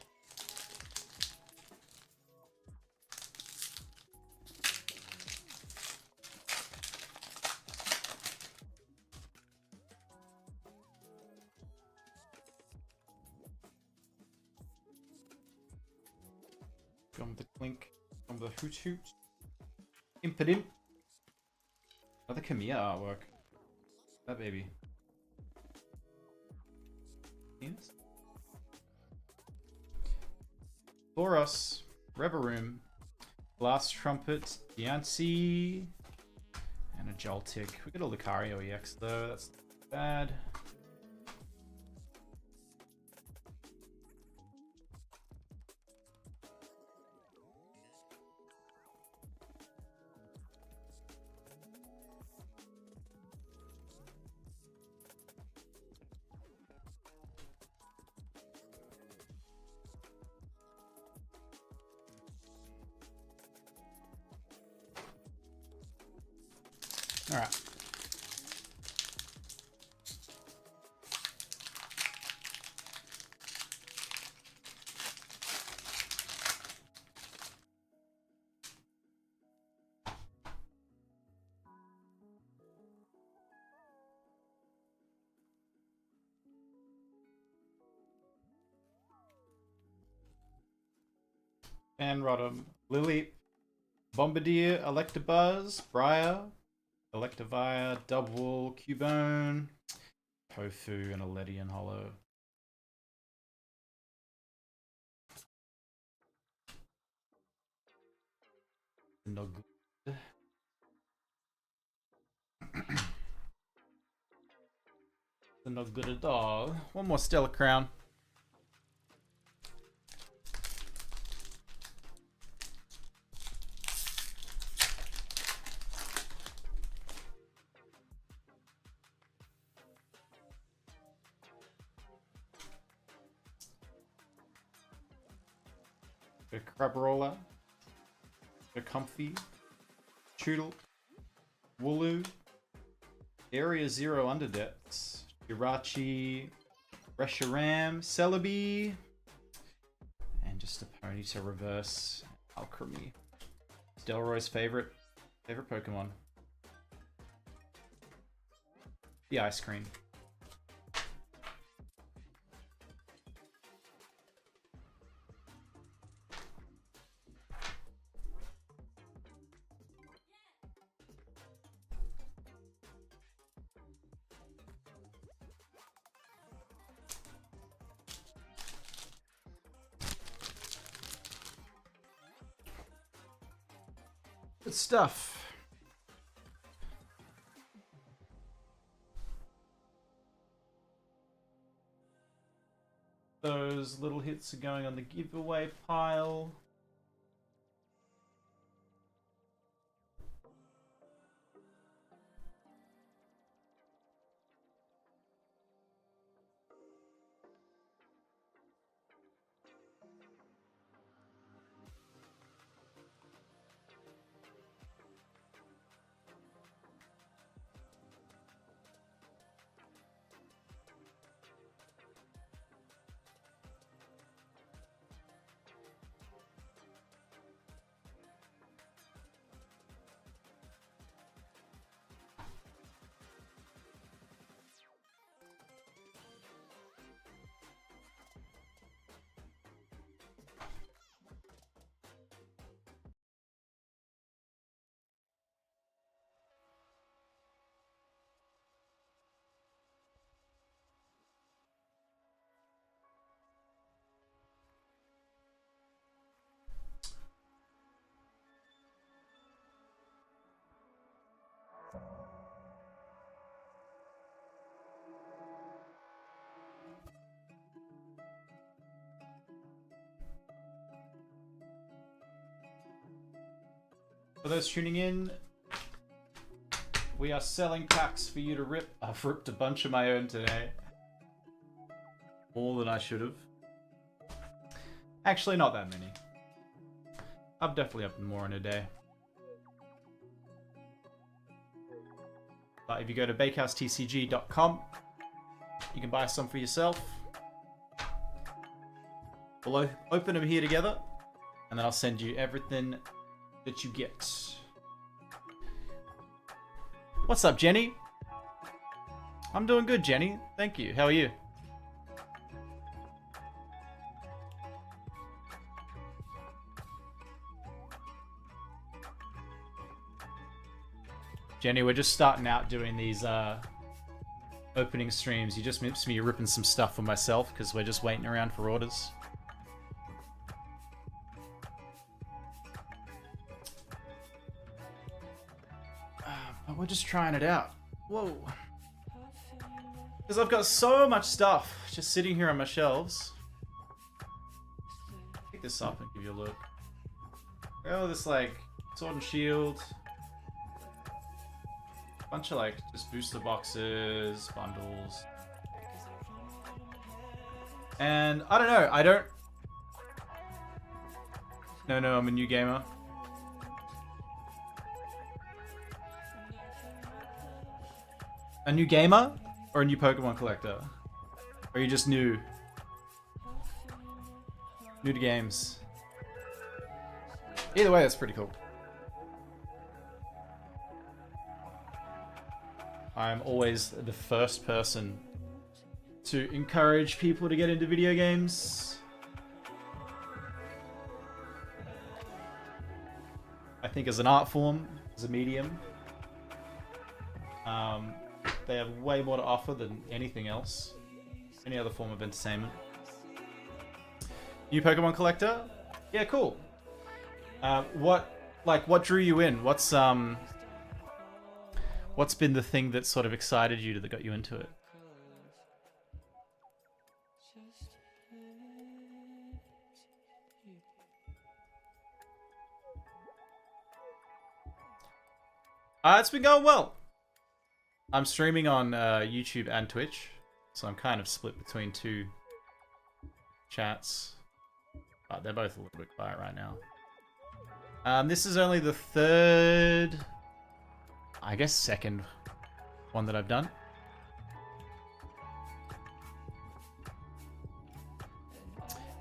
Gone with the clink. Gone with the hoot hoot. Imp it imp. Another Kamiya artwork. That baby. Yes. Boros, Reveroom, Blast Trumpet, Yancey, and a Joltik. We got a Lucario EX though, that's bad. All right. And Rodham, Lily, Bombardier, Electabuzz, Briar, Electivire, Dubwool, Cubone, Tofu, and a Ledian Hollow. No good. Not good at all. One more Stellar Crown. A Crabrawler. A Comfy. Choodle. Wooloo. Area 0 Underdepths. Jirachi. Reshiram. Celebi. And just a Ponyta reverse. Alchemy. Delroy's favorite Pokemon. The ice cream. Good stuff. Those little hits are going on the giveaway pile. For those tuning in, we are selling packs for you to rip. I've ripped a bunch of my own today. More than I should have. Actually, not that many. I've definitely opened more in a day. But if you go to bakehousetcg.com, you can buy some for yourself. We'll open them here together, and then I'll send you everything that you get. What's up, Jenny? I'm doing good, Jenny. Thank you. How are you? Jenny, we're just starting out doing these opening streams. You just missed me ripping some stuff for myself because we're just waiting around for orders. But we're just trying it out. Whoa. Because I've got so much stuff just sitting here on my shelves. Pick this up and give you a look. Oh, this like Sword and Shield. Bunch of like just booster boxes, bundles. And I don't know, No, I'm a new gamer. A new gamer? Or a new Pokemon collector? Or are you just new? New to games. Either way, that's pretty cool. I'm always the first person to encourage people to get into video games. I think as an art form, as a medium, they have way more to offer than anything else. Any other form of entertainment. New Pokemon collector? Yeah, cool. What drew you in? What's been the thing that sort of excited you that got you into it? It's been going well. I'm streaming on YouTube and Twitch, so I'm kind of split between two chats. But they're both a little bit quiet right now. This is only the third, I guess second one that I've done.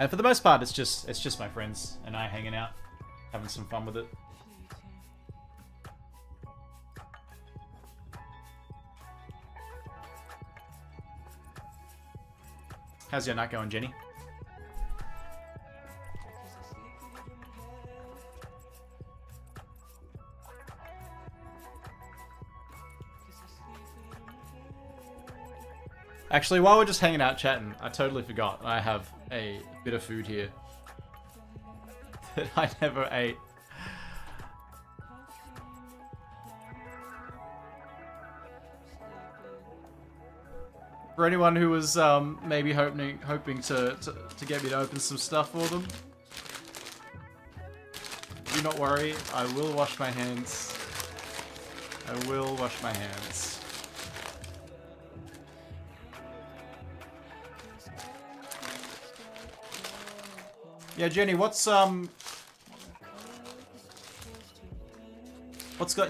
And for the most part, it's just my friends and I hanging out, having some fun with it. How's your night going, Jenny? Actually, while we're just hanging out chatting, I totally forgot I have a bit of food here that I never ate. For anyone who was maybe hoping to get me to open some stuff for them, do not worry, I will wash my hands. I will wash my hands. Yeah, Jenny, what's gotten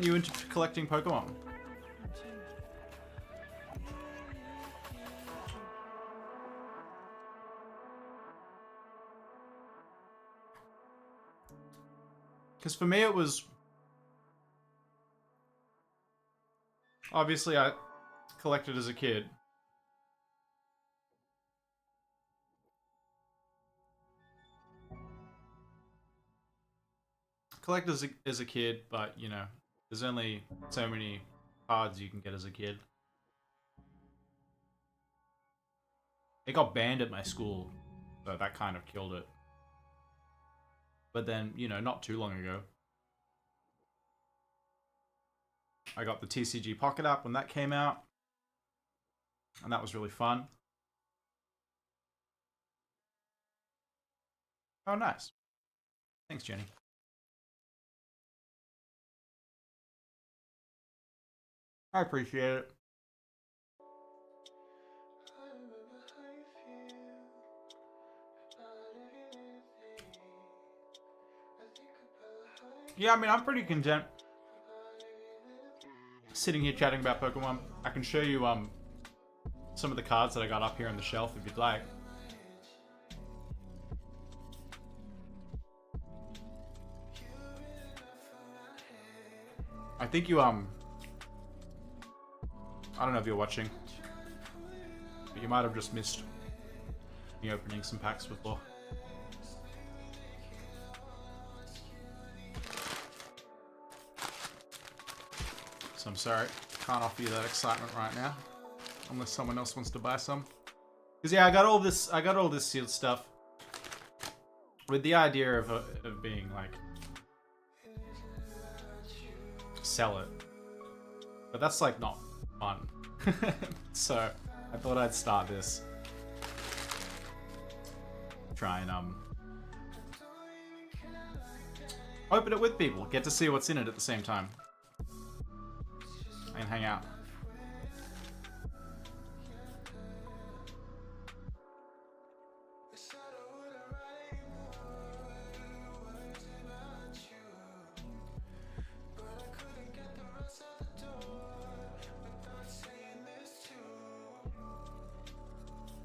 you into collecting Pokemon? Because for me it was... Obviously I collected as a kid. Collect as a kid, but, you know, there's only so many cards you can get as a kid. It got banned at my school, so that kind of killed it. But then, you know, not too long ago, I got the TCG Pocket app when that came out, and that was really fun. Oh, nice. Thanks, Jenny. I appreciate it. Yeah, I mean, I'm pretty content sitting here chatting about Pokemon. I can show you some of the cards that I got up here on the shelf if you'd like. I think you I don't know if you're watching, but you might have just missed me opening some packs before. So I'm sorry, can't offer you that excitement right now, unless someone else wants to buy some. Because yeah, I got all this sealed stuff with the idea of being like, sell it, but that's like not fun. So I thought I'd start this, try and open it with people, get to see what's in it at the same time, and hang out.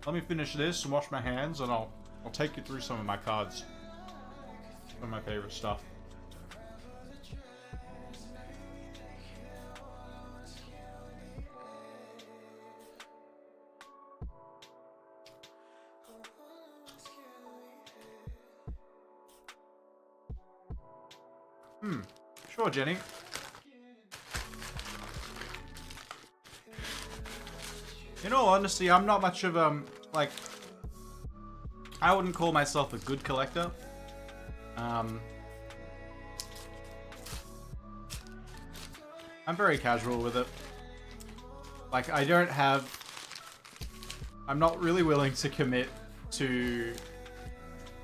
Let me finish this and wash my hands, and I'll take you through some of my cards. Some of my favorite stuff. Sure, Jenny. In all honesty, I'm not much of like, I wouldn't call myself a good collector. I'm very casual with it. Like, I'm not really willing to commit to,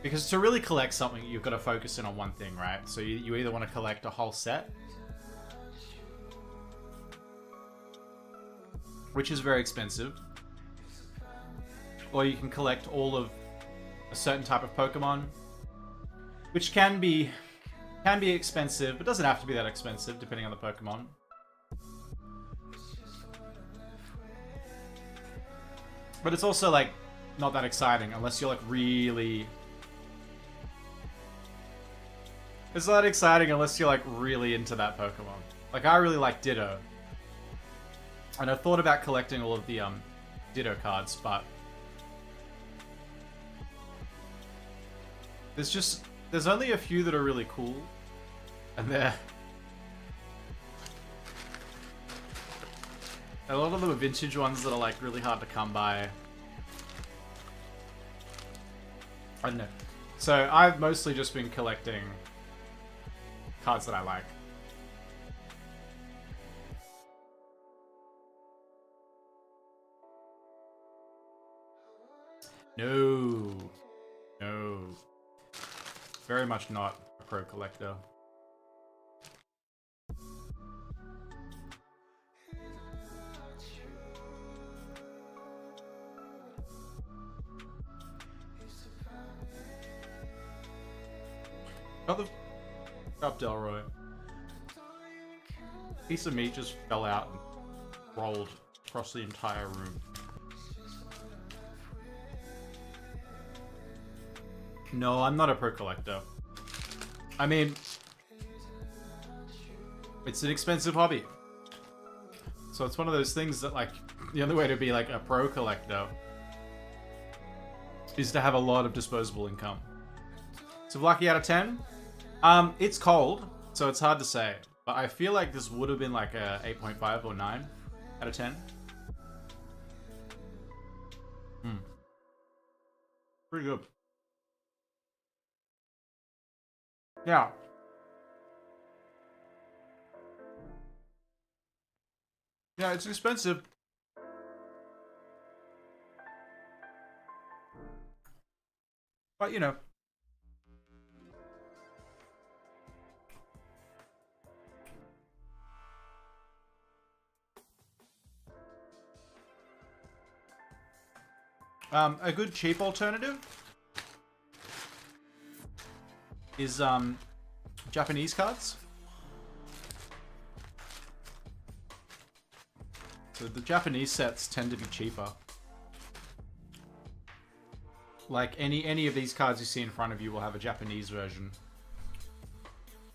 because to really collect something, you've got to focus in on one thing, right? So you either want to collect a whole set, which is very expensive, or you can collect all of a certain type of Pokemon, which can be expensive, but doesn't have to be that expensive depending on the Pokemon. But it's also like not that exciting unless you're like really. It's not exciting unless you're like really into that Pokemon. Like I really like Ditto, and I thought about collecting all of the Ditto cards, but there's only a few that are really cool, and a lot of them are vintage ones that are like really hard to come by. I don't know. So I've mostly just been collecting cards that I like. No. No. Very much not a pro collector. Got the up Delroy. Piece of meat just fell out and rolled across the entire room. No, I'm not a pro collector. I mean, it's an expensive hobby. So it's one of those things that, like, the only way to be like a pro collector is to have a lot of disposable income. So lucky out of 10? It's cold, so it's hard to say. But I feel like this would have been like a 8.5 or 9 out of 10. Pretty good. Yeah. Yeah, it's expensive. But, you know. A good cheap alternative is Japanese cards. So the Japanese sets tend to be cheaper. Like any of these cards you see in front of you will have a Japanese version.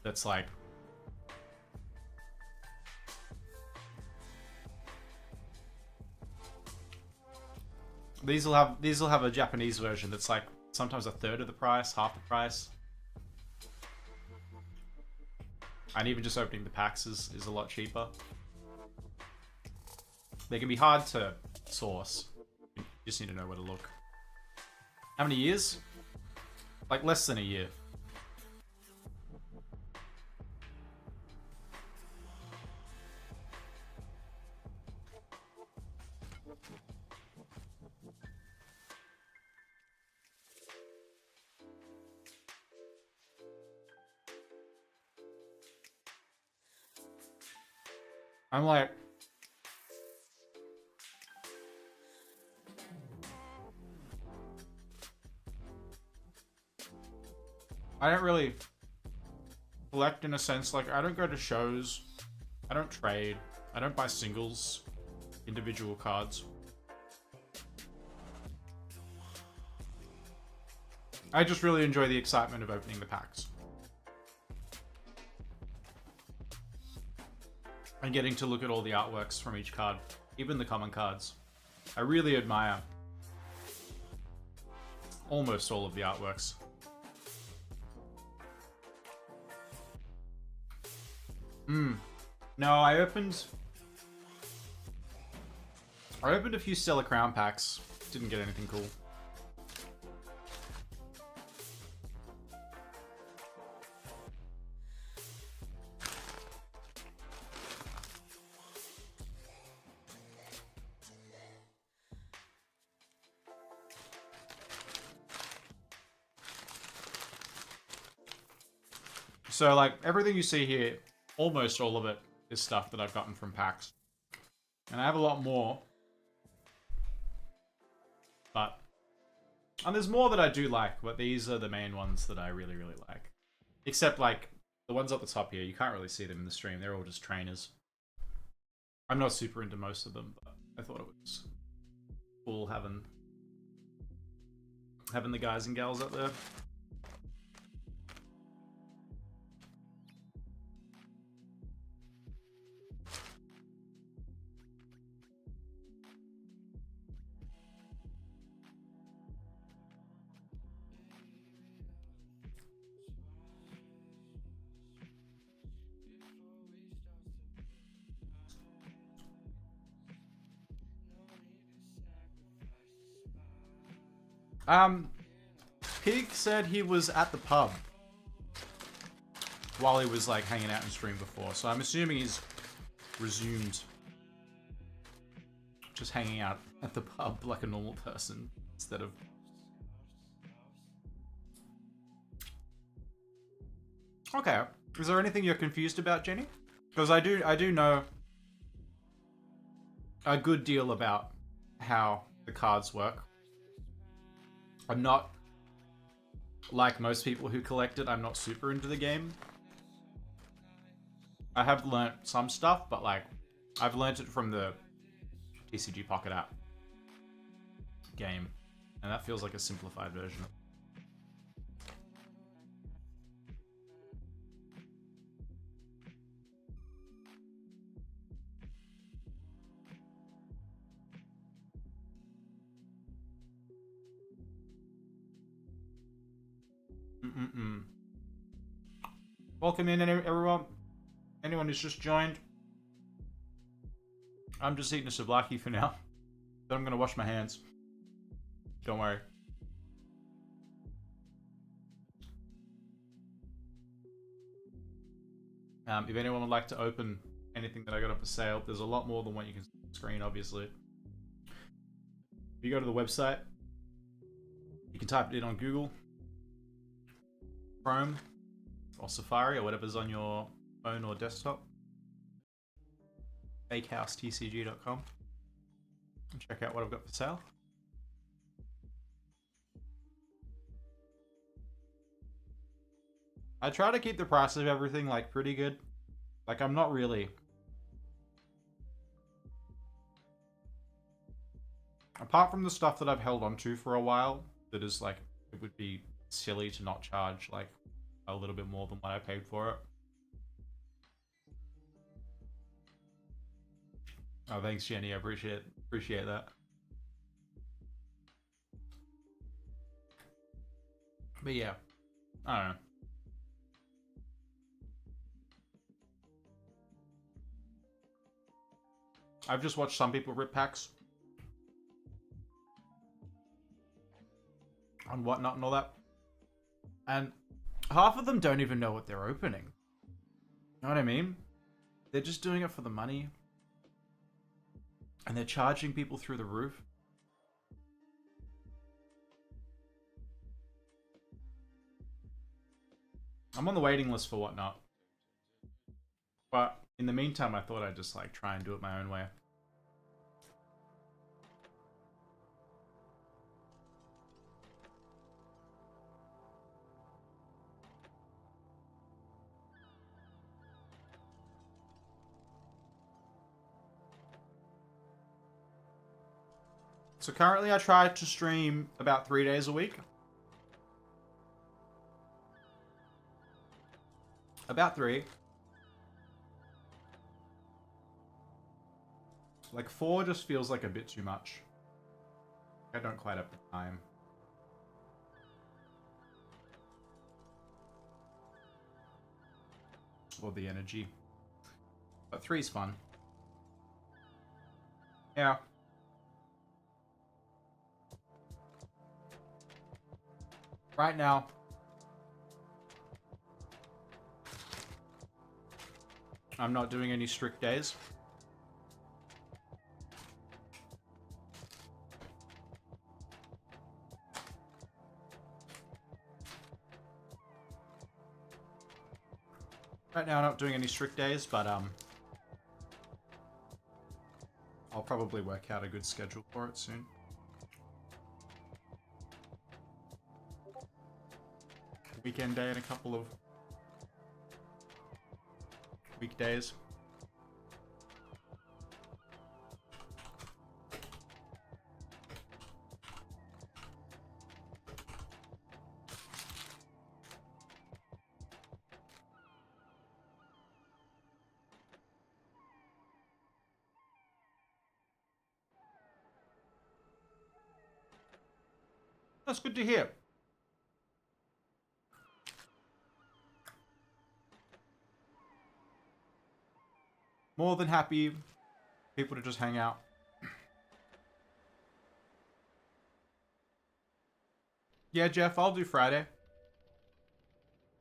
That's like these will have a Japanese version that's like sometimes a third of the price, half the price. And even just opening the packs is a lot cheaper. They can be hard to source. You just need to know where to look. How many years? Like less than a year. I'm like, I don't really collect in a sense. Like, I don't go to shows. I don't trade. I don't buy singles, individual cards. I just really enjoy the excitement of opening the packs. And getting to look at all the artworks from each card, even the common cards. I really admire almost all of the artworks. No, I opened a few Stellar Crown packs. Didn't get anything cool. So, like, everything you see here, almost all of it is stuff that I've gotten from packs. And I have a lot more. But And there's more that I do like, but these are the main ones that I really, really like. Except, like, the ones up the top here, you can't really see them in the stream. They're all just trainers. I'm not super into most of them, but I thought it was cool having the guys and gals up there. Pig said he was at the pub while he was like hanging out in stream before, so I'm assuming he's resumed just hanging out at the pub like a normal person instead of. Okay, is there anything you're confused about, Jenny? Because I do know a good deal about how the cards work. I'm not, like most people who collect it, I'm not super into the game. I have learnt some stuff, but like, I've learnt it from the TCG Pocket app game, and that feels like a simplified version. Welcome in, everyone. Anyone who's just joined. I'm just eating a souvlaki for now. Then I'm gonna wash my hands. Don't worry. If anyone would like to open anything that I got up for sale, there's a lot more than what you can see on the screen, obviously. If you go to the website, you can type it in on Google, Chrome, or Safari, or whatever's on your phone or desktop. FakeHouseTCG.com. And check out what I've got for sale. I try to keep the price of everything like pretty good. Like, I'm not really, apart from the stuff that I've held onto for a while, that is like, it would be silly to not charge like a little bit more than what I paid for it. Oh, thanks, Jenny. I appreciate that. But yeah, I don't know. I've just watched some people rip packs on Whatnot and all that, and half of them don't even know what they're opening. You know what I mean? They're just doing it for the money, and they're charging people through the roof. I'm on the waiting list for Whatnot, but in the meantime, I thought I'd just like try and do it my own way. So currently I try to stream about 3 days a week. About 3. Like 4 just feels like a bit too much. I don't quite have the time. Or the energy. But 3's fun. Yeah. Right now, I'm not doing any strict days. Right now, I'm not doing any strict days, but I'll probably work out a good schedule for it soon. weekend day and a couple of weekdays. That's good to hear. More than happy people to just hang out. Yeah, Jeff, I'll do Friday.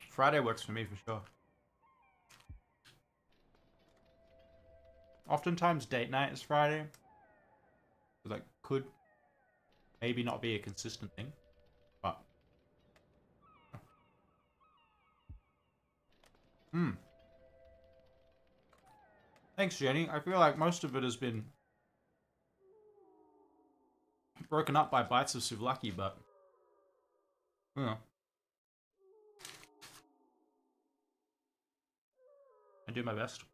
Friday works for me for sure. Oftentimes date night is Friday. Like, could maybe not be a consistent thing, but... Thanks, Jenny. I feel like most of it has been broken up by bites of souvlaki, but... You know. I do my best.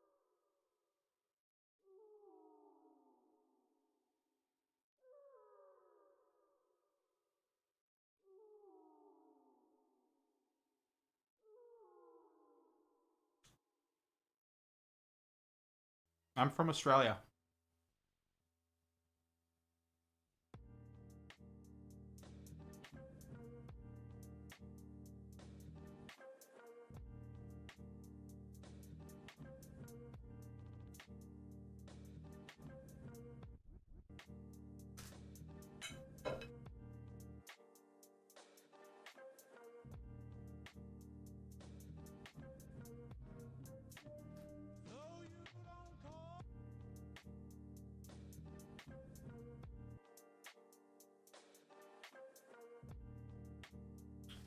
I'm from Australia.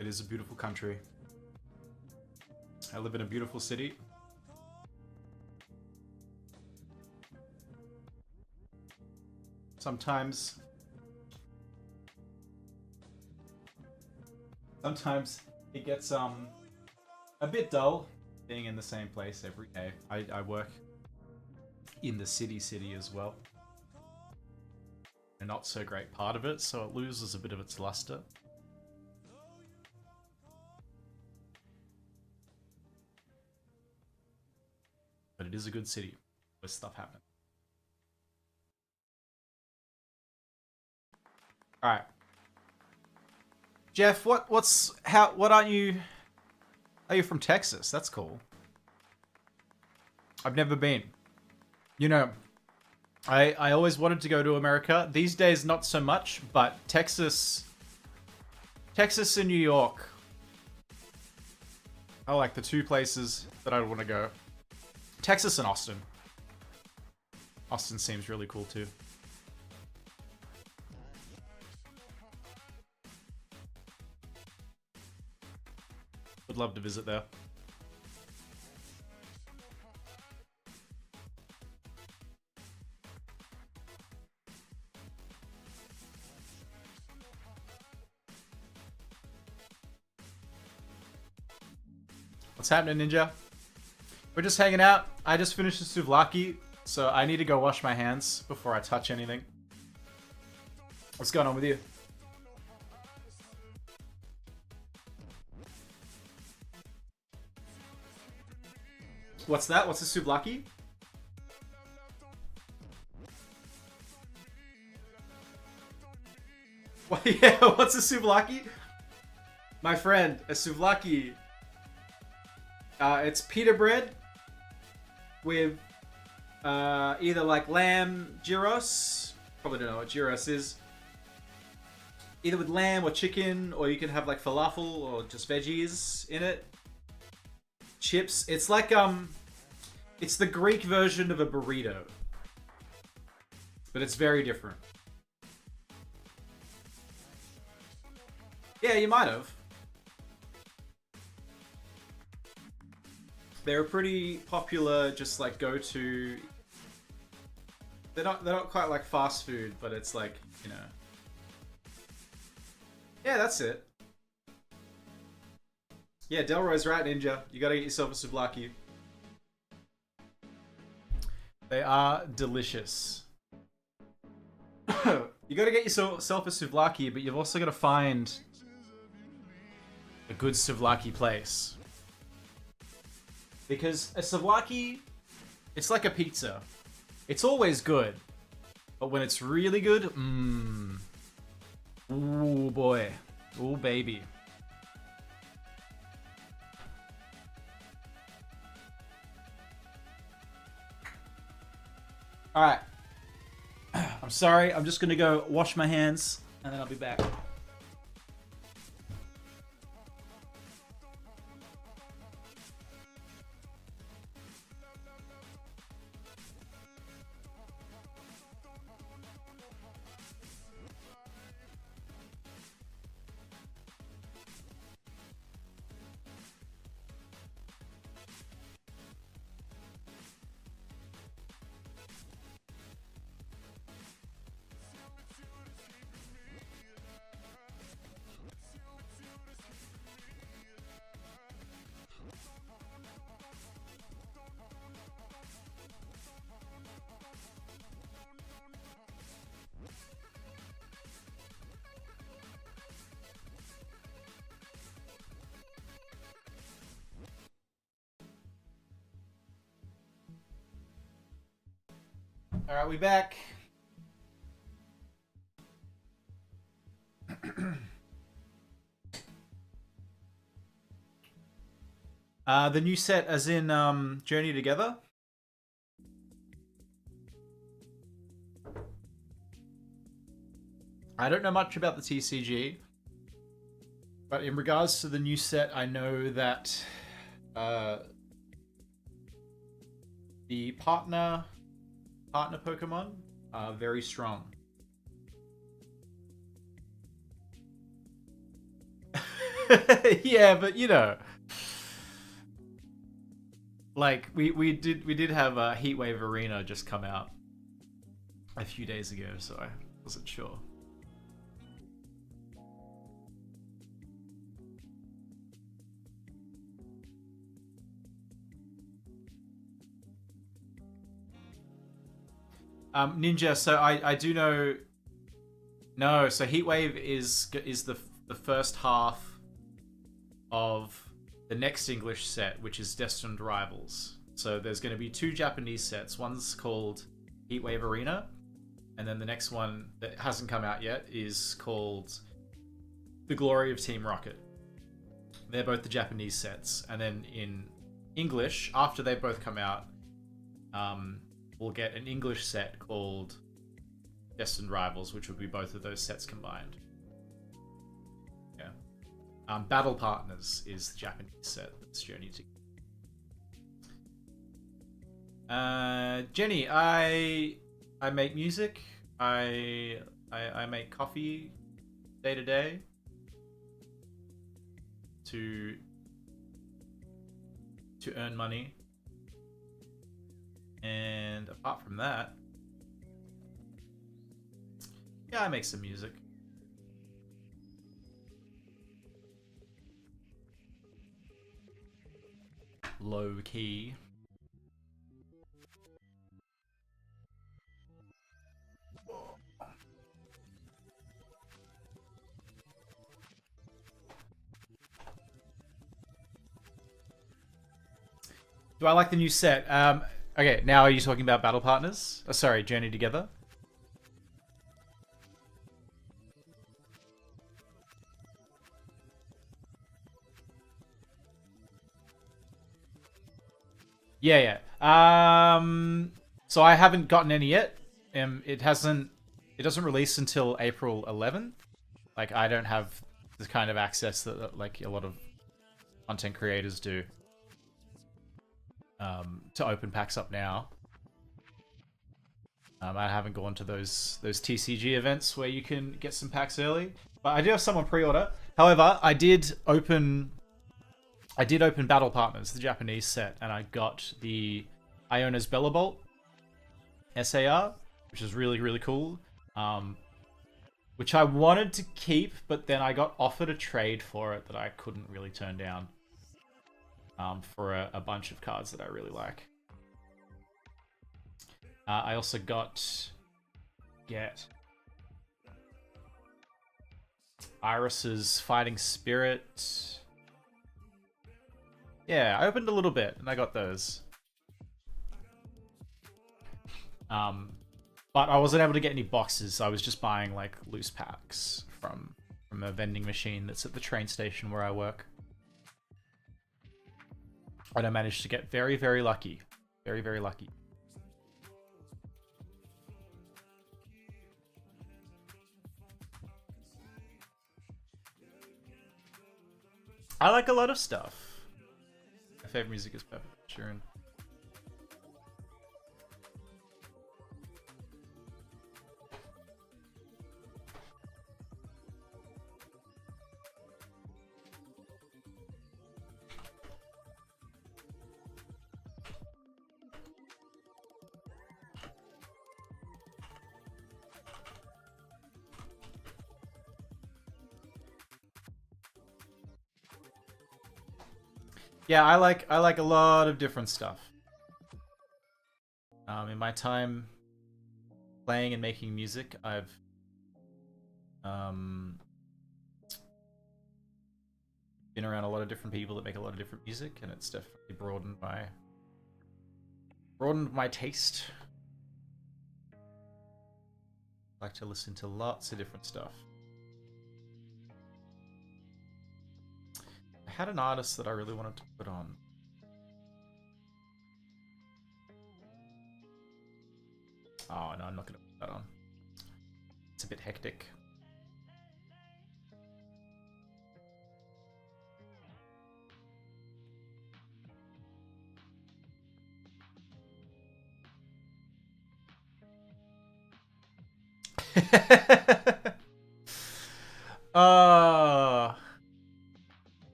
It is a beautiful country. I live in a beautiful city. Sometimes it gets a bit dull being in the same place every day. I work in the city as well. A not so great part of it, so it loses a bit of its luster. But it is a good city where stuff happens. All right, Jeff. What aren't you? Are you from Texas? That's cool. I've never been. You know, I always wanted to go to America. These days, not so much. But Texas and New York are like the two places that I want to go. Texas and Austin. Austin seems really cool too. Would love to visit there. What's happening, Ninja? We're just hanging out. I just finished the souvlaki, so I need to go wash my hands before I touch anything. What's going on with you? What's that? What's a souvlaki? What, yeah, what's a souvlaki? My friend, a souvlaki. It's pita bread with either like lamb gyros. Probably don't know what gyros is. Either with lamb or chicken, or you can have like falafel or just veggies in it. Chips. It's like it's the Greek version of a burrito, but it's very different. Yeah, you might have. They're a pretty popular, just like go-to. They're not quite like fast food, but it's like, you know. Yeah, that's it. Yeah, Delroy's right, Ninja. You gotta get yourself a souvlaki. They are delicious. You gotta get yourself a souvlaki, but you've also gotta find a good souvlaki place. Because a souvlaki, it's like a pizza. It's always good. But when it's really good, ooh boy. Ooh baby. Alright. I'm sorry, I'm just gonna go wash my hands and then I'll be back. Alright, we back. The new set as in Journey Together? I don't know much about the TCG, but in regards to the new set, I know that the partner Pokemon are very strong. Yeah, but you know, like we did have a Heatwave Arena just come out a few days ago, so I wasn't sure. Ninja, so I do know. No, so Heatwave is the first half of the next English set, which is Destined Rivals. So there's going to be two Japanese sets. One's called Heatwave Arena, and then the next one that hasn't come out yet is called The Glory of Team Rocket. They're both the Japanese sets, and then in English, after they both come out, we'll get an English set called Destined Rivals, which would be both of those sets combined. Yeah. Battle Partners is the Japanese set that's Journey to. Jenny, I make music. I make coffee day to day to earn money. And apart from that, yeah, I make some music. Low key. Do I like the new set? Okay, now are you talking about Battle Partners? Oh, sorry, Journey Together? Yeah. So I haven't gotten any yet. It doesn't release until April 11th. Like, I don't have the kind of access that like a lot of content creators do. To open packs up now. I haven't gone to those TCG events where you can get some packs early, but I do have some on pre-order. However, I did open Battle Partners, the Japanese set, and I got the Iona's Bellabolt SAR, which is really, really cool. Which I wanted to keep, but then I got offered a trade for it that I couldn't really turn down. for a bunch of cards that I really like. I also get Iris's Fighting Spirit. Yeah, I opened a little bit and I got those. But I wasn't able to get any boxes, so I was just buying like loose packs from a vending machine that's at the train station where I work. And I managed to get very, very lucky. Very, very lucky. I like a lot of stuff. My favorite music is Pepper Sheeran. Yeah, I like a lot of different stuff. In my time playing and making music, I've been around a lot of different people that make a lot of different music, and it's definitely broadened my taste. I like to listen to lots of different stuff. I had an artist that I really wanted to put on. Oh, no, I'm not going to put that on. It's a bit hectic.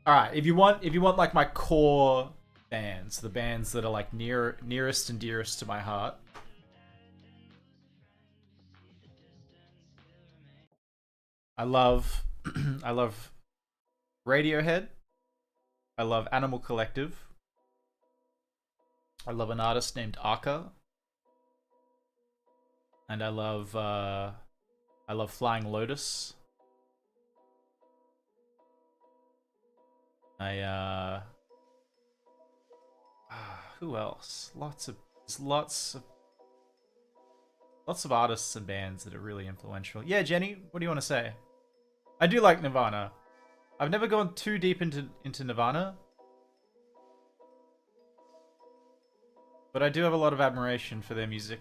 Alright, if you want like my core bands, the bands that are like nearest and dearest to my heart. I love I love Radiohead. I love Animal Collective. I love an artist named Aka. And I love Flying Lotus. Who else? Lots of artists and bands that are really influential. Yeah, Jenny, what do you want to say? I do like Nirvana. I've never gone too deep into Nirvana, but I do have a lot of admiration for their music.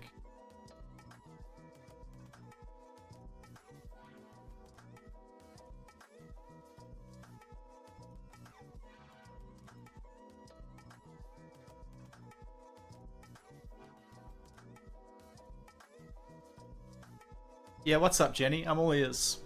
Yeah, what's up, Jenny? I'm all ears.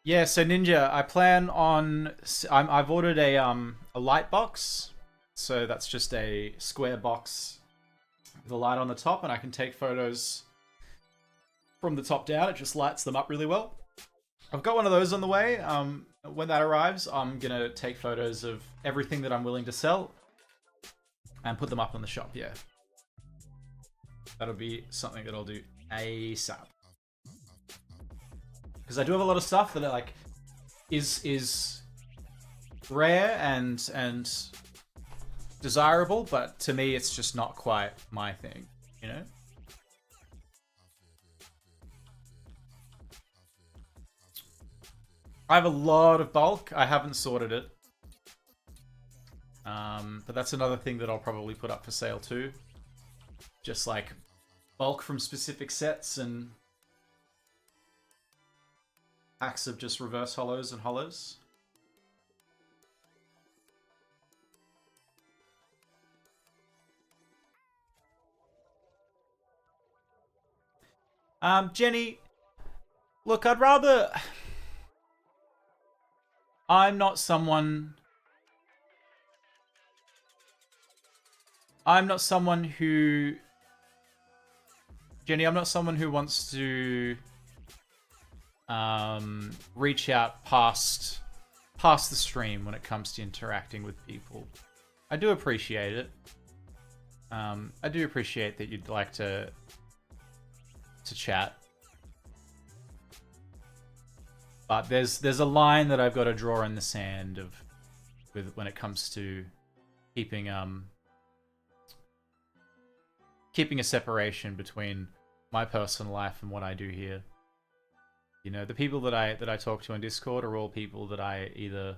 Yeah, so Ninja, I plan on. I've ordered a light box, so that's just a square box with a light on the top, and I can take photos from the top down. It just lights them up really well. I've got one of those on the way. When that arrives, I'm gonna take photos of everything that I'm willing to sell and put them up on the shop. Yeah, that'll be something that I'll do ASAP. Because I do have a lot of stuff that like is rare and desirable, but to me, it's just not quite my thing. You know. I have a lot of bulk. I haven't sorted it. But that's another thing that I'll probably put up for sale too. Just like bulk from specific sets and packs of just reverse hollows and hollows. Jenny, look, I'd rather... I'm not someone who... Jenny, I'm not someone who wants to reach out past the stream when it comes to interacting with people. I do appreciate it. I do appreciate that you'd like to chat. But there's a line that I've got to draw in the sand when it comes to keeping a separation between my personal life and what I do here. You know, the people that I talk to on Discord are all people that I either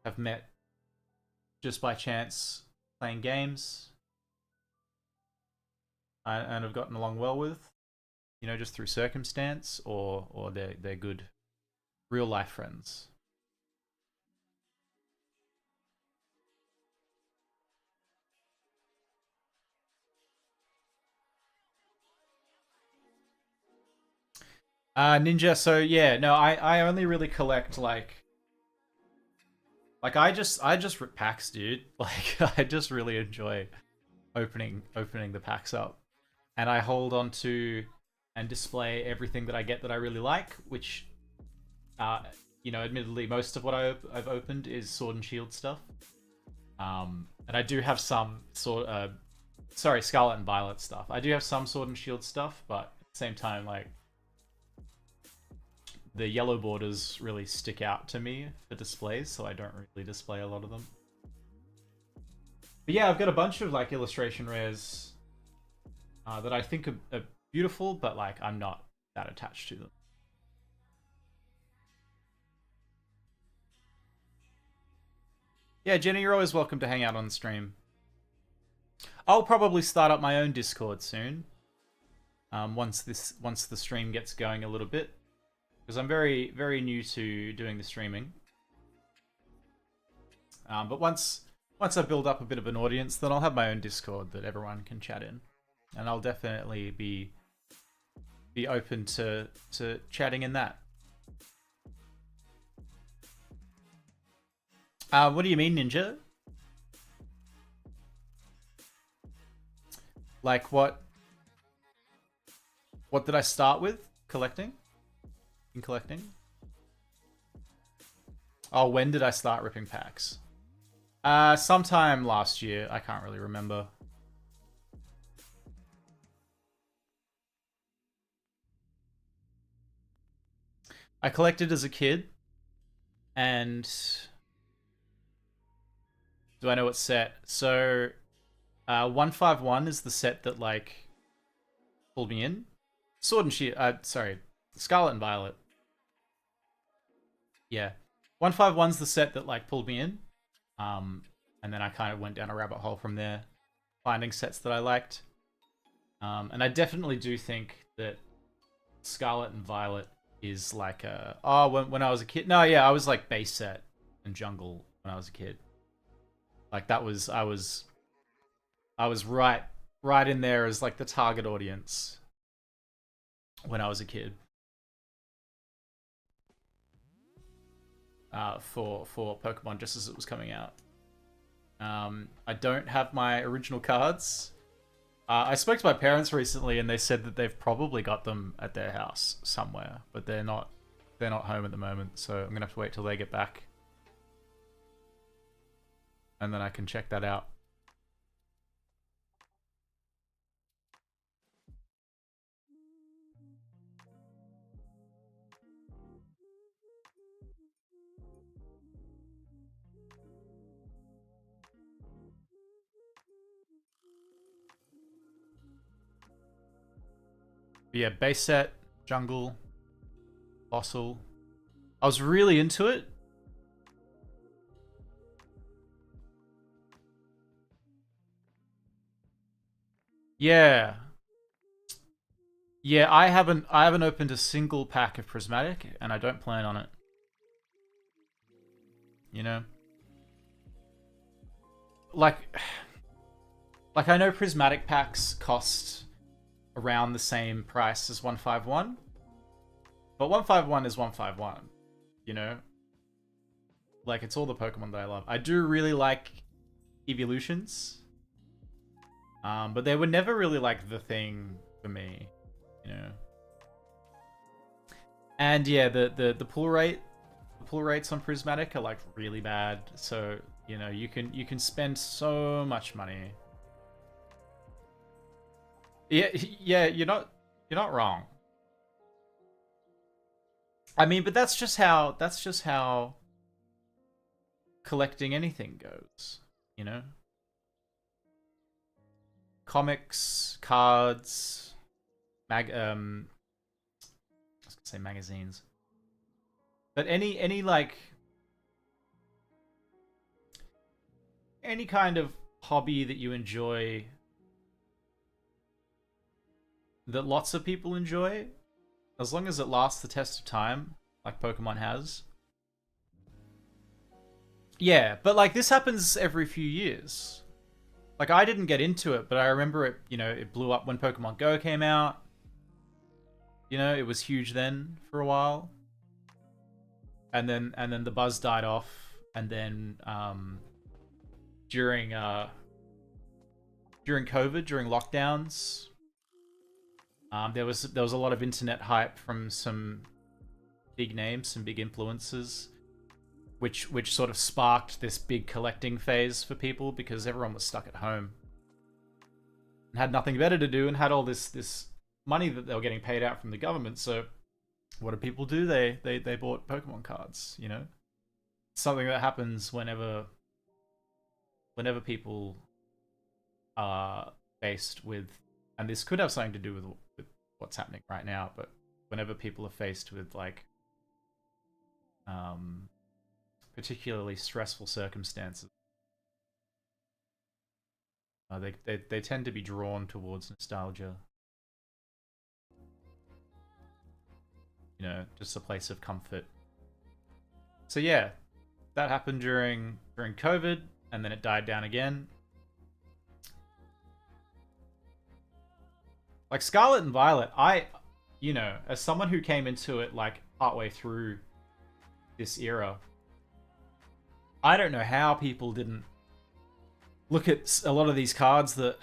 have met just by chance playing games and have gotten along well with, you know, just through circumstance, or they're good real life friends. Ninja, so yeah, no, I only really collect like I just rip packs, dude. Like I just really enjoy opening the packs up. And I hold on to and display everything that I get that I really like, which you know, admittedly, most of what I've opened is Sword and Shield stuff. And I do have some Scarlet and Violet stuff. I do have some Sword and Shield stuff, but at the same time, like, the yellow borders really stick out to me for displays, so I don't really display a lot of them. But yeah, I've got a bunch of like illustration rares that I think are beautiful, but like I'm not that attached to them. Yeah, Jenny, you're always welcome to hang out on the stream. I'll probably start up my own Discord soon. Once the stream gets going a little bit, because I'm very new to doing the streaming. But once I build up a bit of an audience, then I'll have my own Discord that everyone can chat in, and I'll definitely be open to chatting in that. What do you mean, Ninja? Like what did I start with collecting? In collecting? Oh, when did I start ripping packs? Sometime last year. I can't really remember. I collected as a kid, and do I know what set? So, 151 is the set that like pulled me in. Sword and Shield. Sorry, Scarlet and Violet. Yeah, 151's the set that like pulled me in. And then I kind of went down a rabbit hole from there, finding sets that I liked. And I definitely do think that Scarlet and Violet is like a... Oh, when I was a kid... No, yeah, I was like base set and jungle when I was a kid. Like that was... I was right in there as like the target audience when I was a kid. For Pokemon just as it was coming out. I don't have my original cards. I spoke to my parents recently, and they said that they've probably got them at their house somewhere, but they're not. They're not home at the moment, so I'm gonna have to wait till they get back, and then I can check that out. But yeah, base set, jungle, fossil. I was really into it. Yeah. Yeah, I haven't opened a single pack of prismatic, and I don't plan on it. You know? Like I know prismatic packs cost around the same price as 151, but 151 is 151, you know? Like, it's all the Pokemon that I love. I do really like evolutions, but they were never really like the thing for me, you know? And yeah, the pull rates on prismatic are like really bad, so you know, you can spend so much money. Yeah, you're not wrong. I mean, but that's just how collecting anything goes, you know? Comics, cards, I was gonna say magazines. But any like any kind of hobby that you enjoy, that lots of people enjoy, as long as it lasts the test of time, like Pokemon has. Yeah, but like this happens every few years. Like I didn't get into it, but I remember it, you know, it blew up when Pokemon Go came out. You know, it was huge then for a while. And then the buzz died off, and then during COVID, during lockdowns, there was a lot of internet hype from some big names, some big influencers, which sort of sparked this big collecting phase for people because everyone was stuck at home and had nothing better to do and had all this money that they were getting paid out from the government. So what do people do? They bought Pokemon cards, you know? Something that happens whenever people are faced with, and this could have something to do with what's happening right now, but whenever people are faced with like particularly stressful circumstances, they tend to be drawn towards nostalgia. You know, just a place of comfort. So yeah, that happened during COVID, and then it died down again. Like Scarlet and Violet, you know, as someone who came into it like partway through this era, I don't know how people didn't look at a lot of these cards that,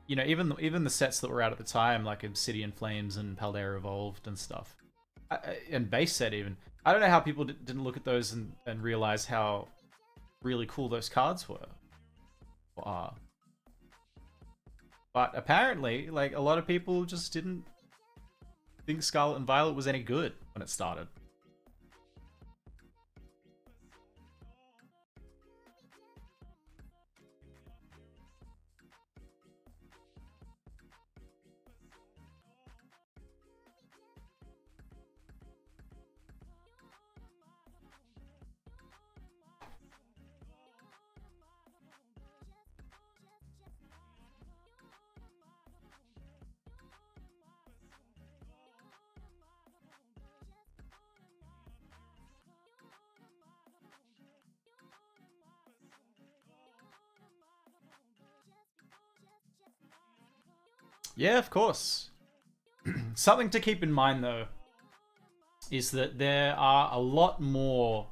you know, even the sets that were out at the time, like Obsidian Flames and Paldea Evolved and stuff, and base set even. I don't know how people didn't look at those and realize how really cool those cards were. Or are. But apparently, like, a lot of people just didn't think Scarlet and Violet was any good when it started. Yeah, of course. Something to keep in mind, though, is that there are a lot more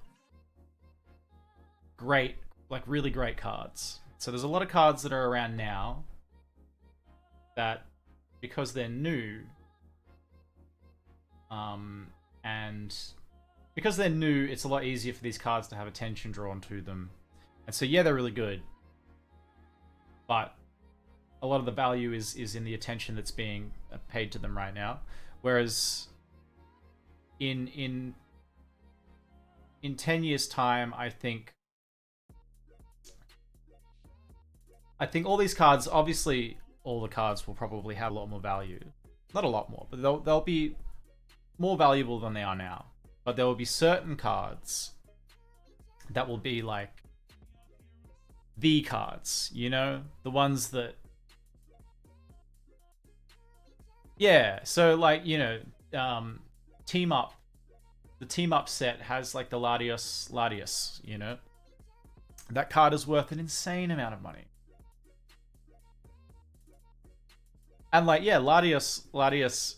great, like really great cards. So there's a lot of cards that are around now that because they're new, and because they're new, it's a lot easier for these cards to have attention drawn to them. And so, yeah, they're really good. But a lot of the value is in the attention that's being paid to them right now. Whereas in 10 years' time, I think all these cards, obviously all the cards will probably have a lot more value. Not a lot more, but they'll be more valuable than they are now. But there will be certain cards that will be like the cards, you know? The ones that... Yeah, so like, you know, Team Up. The Team Up set has like the Latios, you know? That card is worth an insane amount of money. And like, yeah, Latios,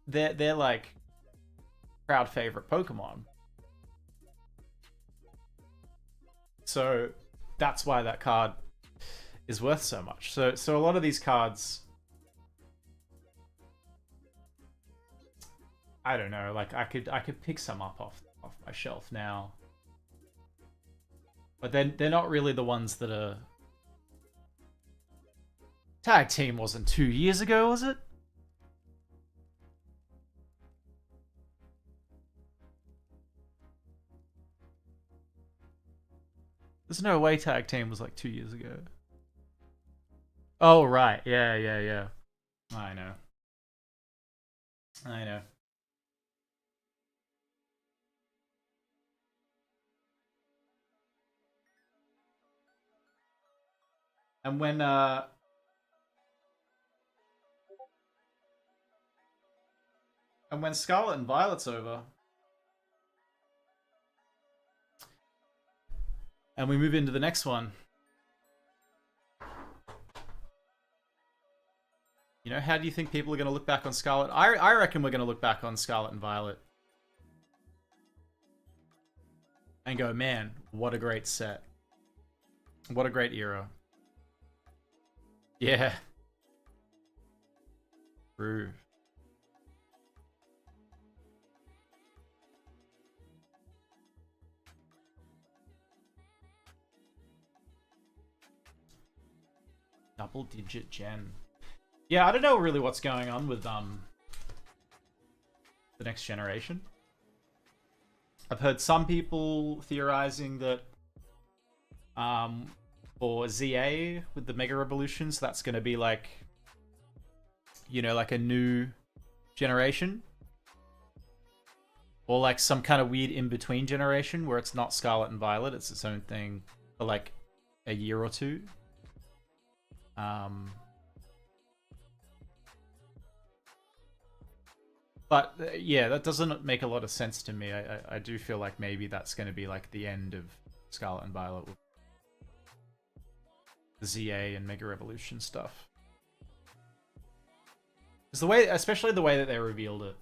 they're like crowd favorite Pokemon. So that's why that card is worth so much. So a lot of these cards, I don't know, like I could pick some up off my shelf now. But then they're not really the ones that are... Tag Team wasn't 2 years ago, was it? There's no way Tag Team was like 2 years ago. Oh, right. Yeah. I know. And when Scarlet and Violet's over, and we move into the next one, you know, how do you think people are going to look back on Scarlet? I reckon we're going to look back on Scarlet and Violet and go, man, what a great set. What a great era. Yeah. True. Double-digit gen. Yeah, I don't know really what's going on with the next generation. I've heard some people theorizing that for ZA with the Mega Revolutions, that's going to be like, you know, like a new generation. Or like some kind of weird in-between generation where it's not Scarlet and Violet, it's its own thing for like a year or two. But yeah, that doesn't make a lot of sense to me. I do feel like maybe that's going to be like the end of Scarlet and Violet with the ZA and Mega Revolution stuff. Because the way, especially the way that they revealed it,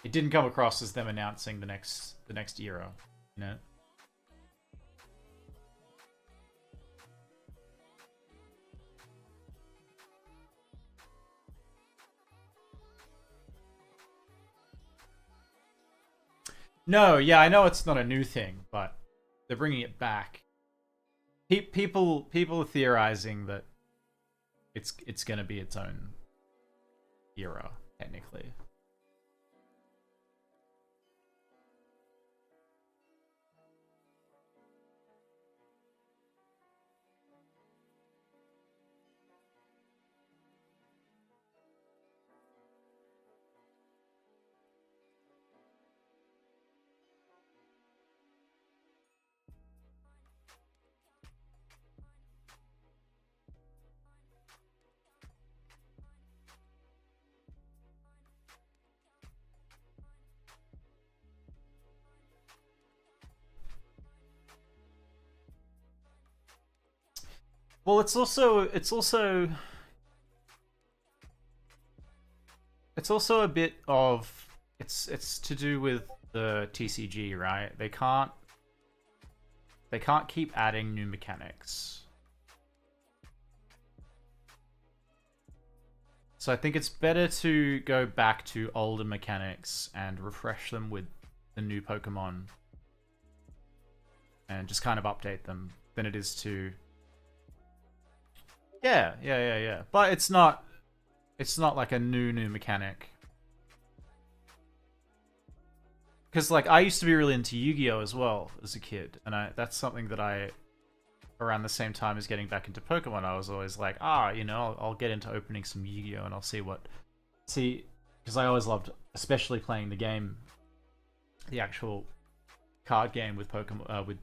it didn't come across as them announcing the next era, you know. No, yeah, I know it's not a new thing, but they're bringing it back. People are theorizing that it's going to be its own era, technically. Well, it's also a bit of it's to do with the TCG, right? They can't they can't keep adding new mechanics. So I think it's better to go back to older mechanics and refresh them with the new Pokemon and just kind of update them than it is to... Yeah. But it's not like a new mechanic. Because, like, I used to be really into Yu-Gi-Oh! As well as a kid, and that's something that I, around the same time as getting back into Pokemon, I was always like, you know, I'll get into opening some Yu-Gi-Oh! And I'll see, because I always loved, especially playing the game, the actual card game with Pokemon, with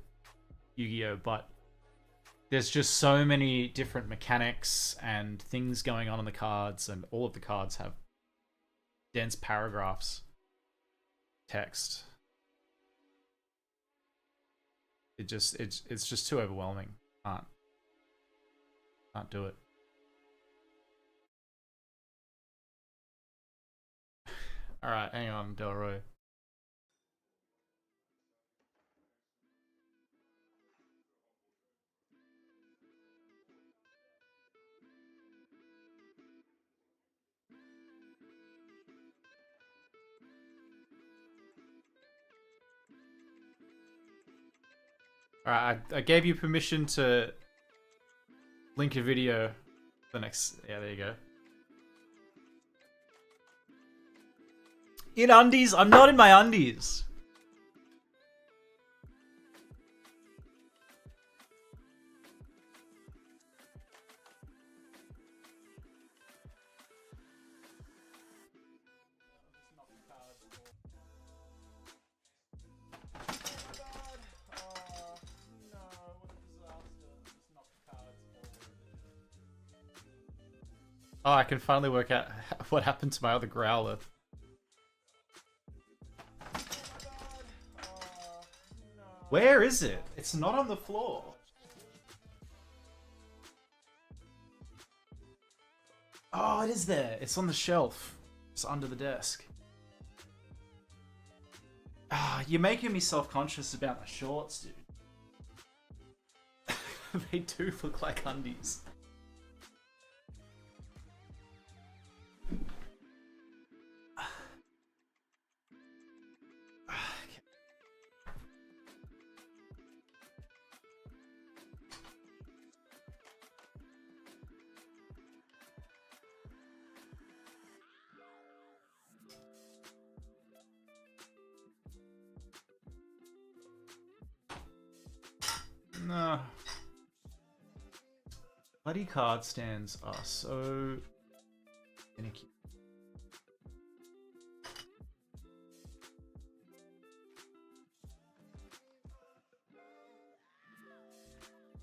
Yu-Gi-Oh! But there's just so many different mechanics and things going on in the cards, and all of the cards have dense paragraphs. Text. It's just too overwhelming. Can't do it. All right, hang on, Delroy. Alright, I gave you permission to link a video. The next... Yeah, there you go. In undies? I'm not in my undies. Oh, I can finally work out what happened to my other Growler. Where is it? It's not on the floor. Oh, it is there. It's on the shelf. It's under the desk. You're making me self-conscious about my shorts, dude. They do look like undies. No. Bloody card stands are so finicky.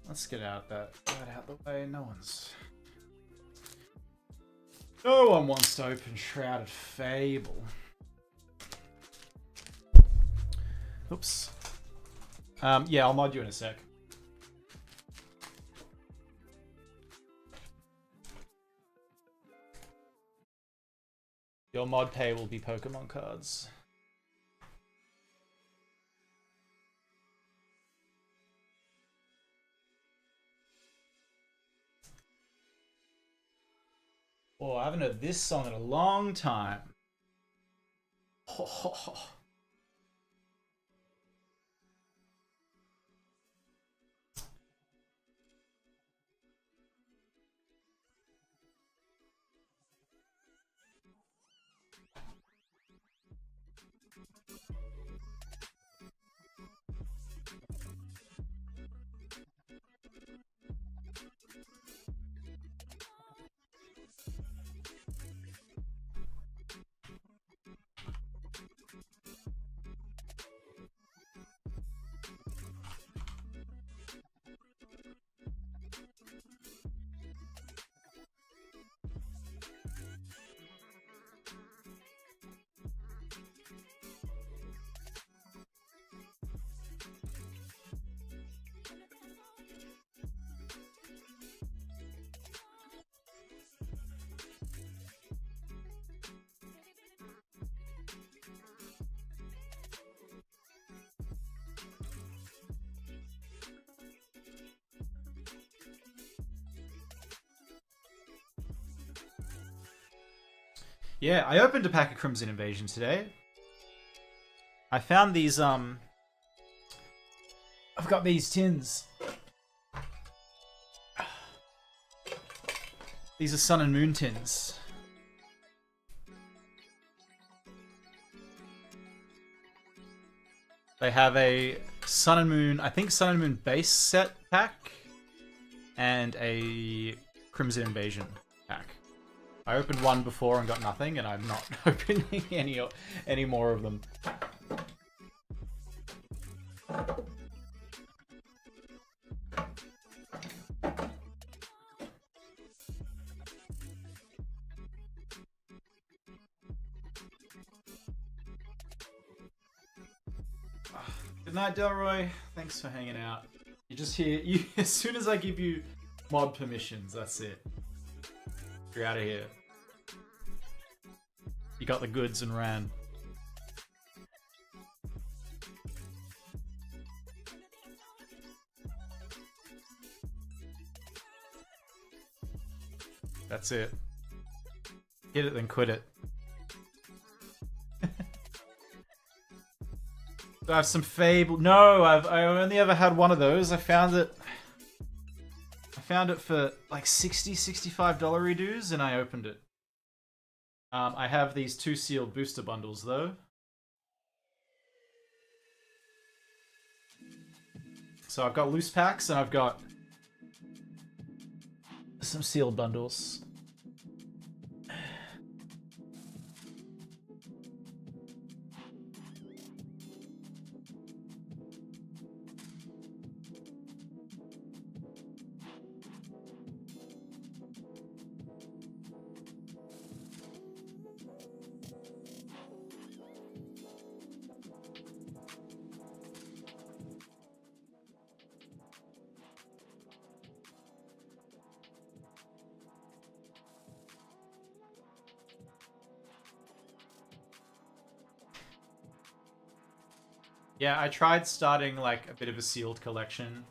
Let's get out that out the way. No one wants to open Shrouded Fable. Oops. Yeah, I'll mod you in a sec. Your mod pay will be Pokemon cards. Oh, I haven't heard this song in a long time. Oh. Yeah, I opened a pack of Crimson Invasion today. I found these, I've got these tins. These are Sun and Moon tins. They have a Sun and Moon, I think Sun and Moon base set pack, and a Crimson Invasion pack. I opened one before and got nothing, and I'm not opening any more of them. Good night, Delroy. Thanks for hanging out. You just hear as soon as I give you mod permissions, that's it. You're out of here. You got the goods and ran. That's it. Hit it then quit it. Do I have some Fable? No, I only ever had one of those. I found it for like $65 redos, and I opened it. I have these 2 sealed booster bundles though. So I've got loose packs and I've got some sealed bundles. Yeah, I tried starting like a bit of a sealed collection.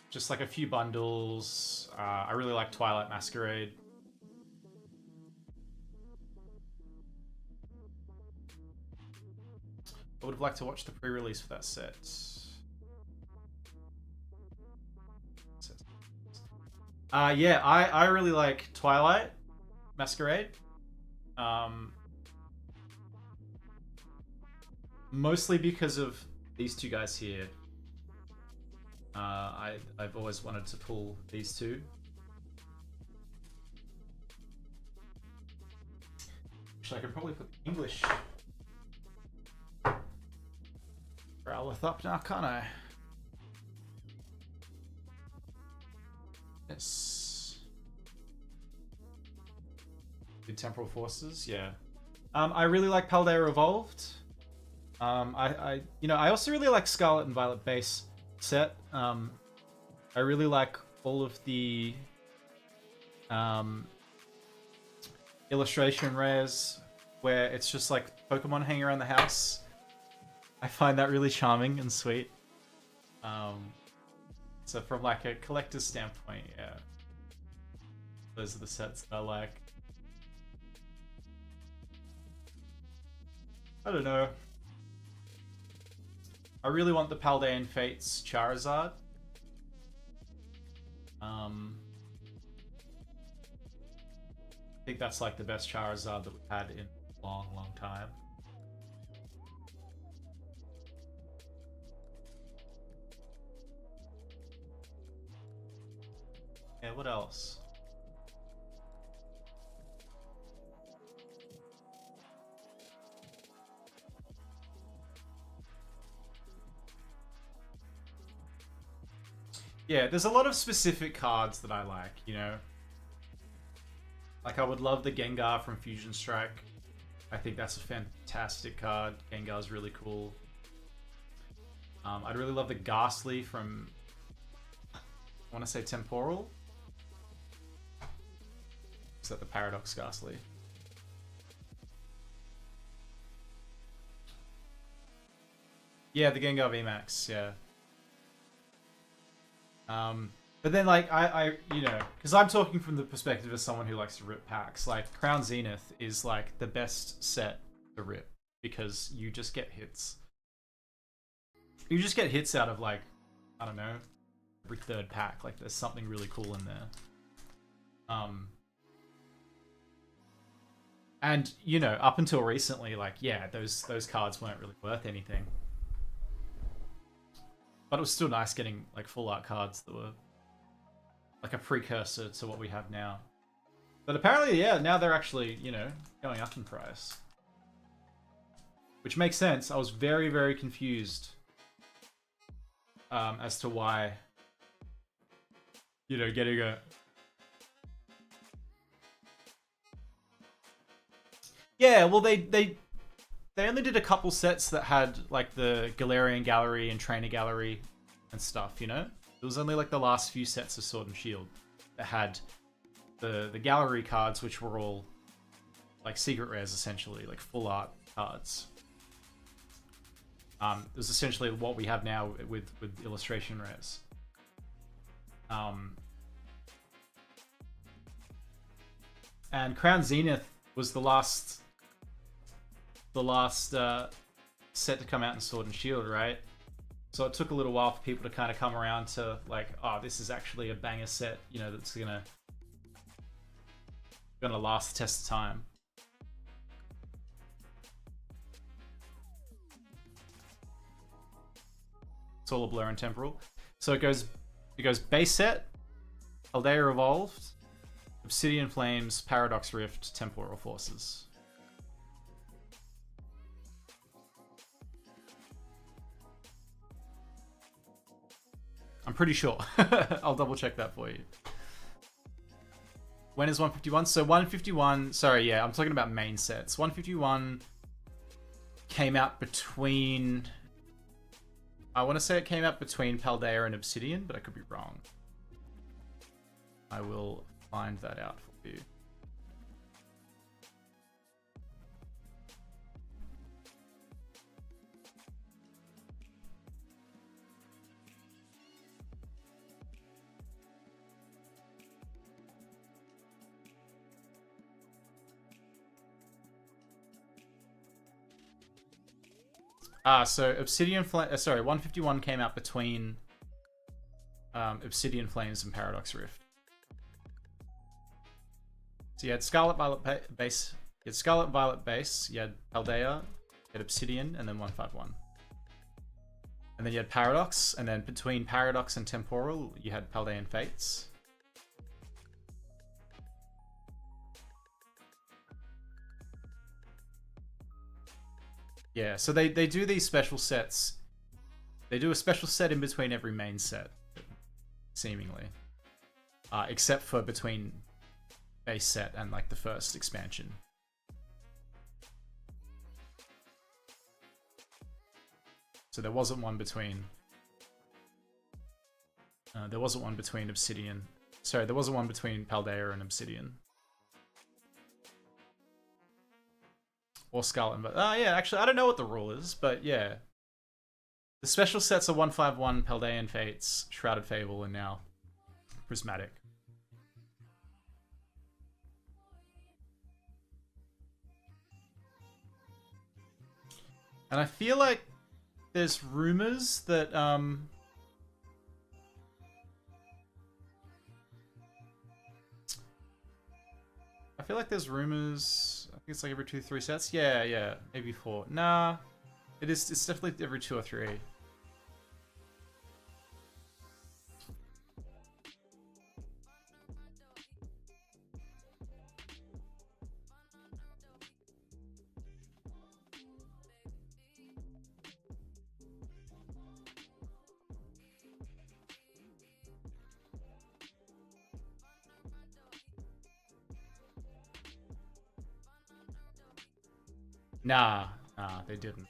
Just like a few bundles. I really like Twilight Masquerade. I would have liked to watch the pre-release for that set. Yeah, I really like Twilight Masquerade. Mostly because of these two guys here. I've always wanted to pull these two. Actually, I could probably put English Growlith up now, can't I? Yes. Good Temporal Forces, yeah. I really like Paldean Evolved. I also really like Scarlet and Violet base set. I really like all of the illustration rares where it's just like Pokemon hanging around the house. I find that really charming and sweet. So from like a collector's standpoint, yeah, those are the sets that I like. I don't know. I really want the Paldean Fates Charizard. I think that's like the best Charizard that we've had in a long, long time. Yeah, what else? Yeah, there's a lot of specific cards that I like, you know? Like, I would love the Gengar from Fusion Strike. I think that's a fantastic card. Gengar's really cool. I'd really love the Ghastly from... I want to say Temporal? Is that the Paradox Ghastly? Yeah, the Gengar VMAX, yeah. But then, like, you know, because I'm talking from the perspective of someone who likes to rip packs. Like, Crown Zenith is, like, the best set to rip because you just get hits. You just get hits out of, like, I don't know, every third pack. Like, there's something really cool in there. And, you know, up until recently, like, yeah, those cards weren't really worth anything. But it was still nice getting, like, full art cards that were, like, a precursor to what we have now. But apparently, yeah, now they're actually, you know, going up in price. Which makes sense. I was very, very confused as to why, you know, getting a... Yeah, well, they only did a couple sets that had, like, the Galarian Gallery and Trainer Gallery and stuff, you know? It was only, like, the last few sets of Sword and Shield that had the Gallery cards, which were all, like, secret rares, essentially, like, full art cards. It was essentially what we have now with illustration rares. And Crown Zenith was the last set to come out in Sword and Shield, right? So it took a little while for people to kind of come around to, like, oh, this is actually a banger set, you know, that's gonna last the test of time. It's all a blur and temporal. So it goes base set, Paldea Evolved, Obsidian Flames, Paradox Rift, Temporal Forces. I'm pretty sure. I'll double check that for you. When is 151? So 151, sorry, yeah, I'm talking about main sets. 151 came out between... I want to say it came out between Paldea and Obsidian, but I could be wrong. I will find that out for you. So Obsidian sorry, 151 came out between Obsidian Flames and Paradox Rift. So you had Scarlet Violet base, you had Scarlet Violet base, you had Paldea, you had Obsidian, and then 151. And then you had Paradox, and then between Paradox and Temporal, you had Paldean Fates. Yeah, so they do these special sets. They do a special set in between every main set, seemingly. Except for between base set and, like, the first expansion. So there wasn't one between... there wasn't one between Obsidian... Sorry, there wasn't one between Paldea and Obsidian. Or Scarlet, but yeah, actually, I don't know what the rule is, but yeah. The special sets are 151, Paldean Fates, Shrouded Fable, and now Prismatic. And I feel like there's rumors that I feel like there's rumors. I think it's like every 2-3 sets. Yeah, maybe 4. Nah, it's definitely every 2 or 3. Nah, they didn't.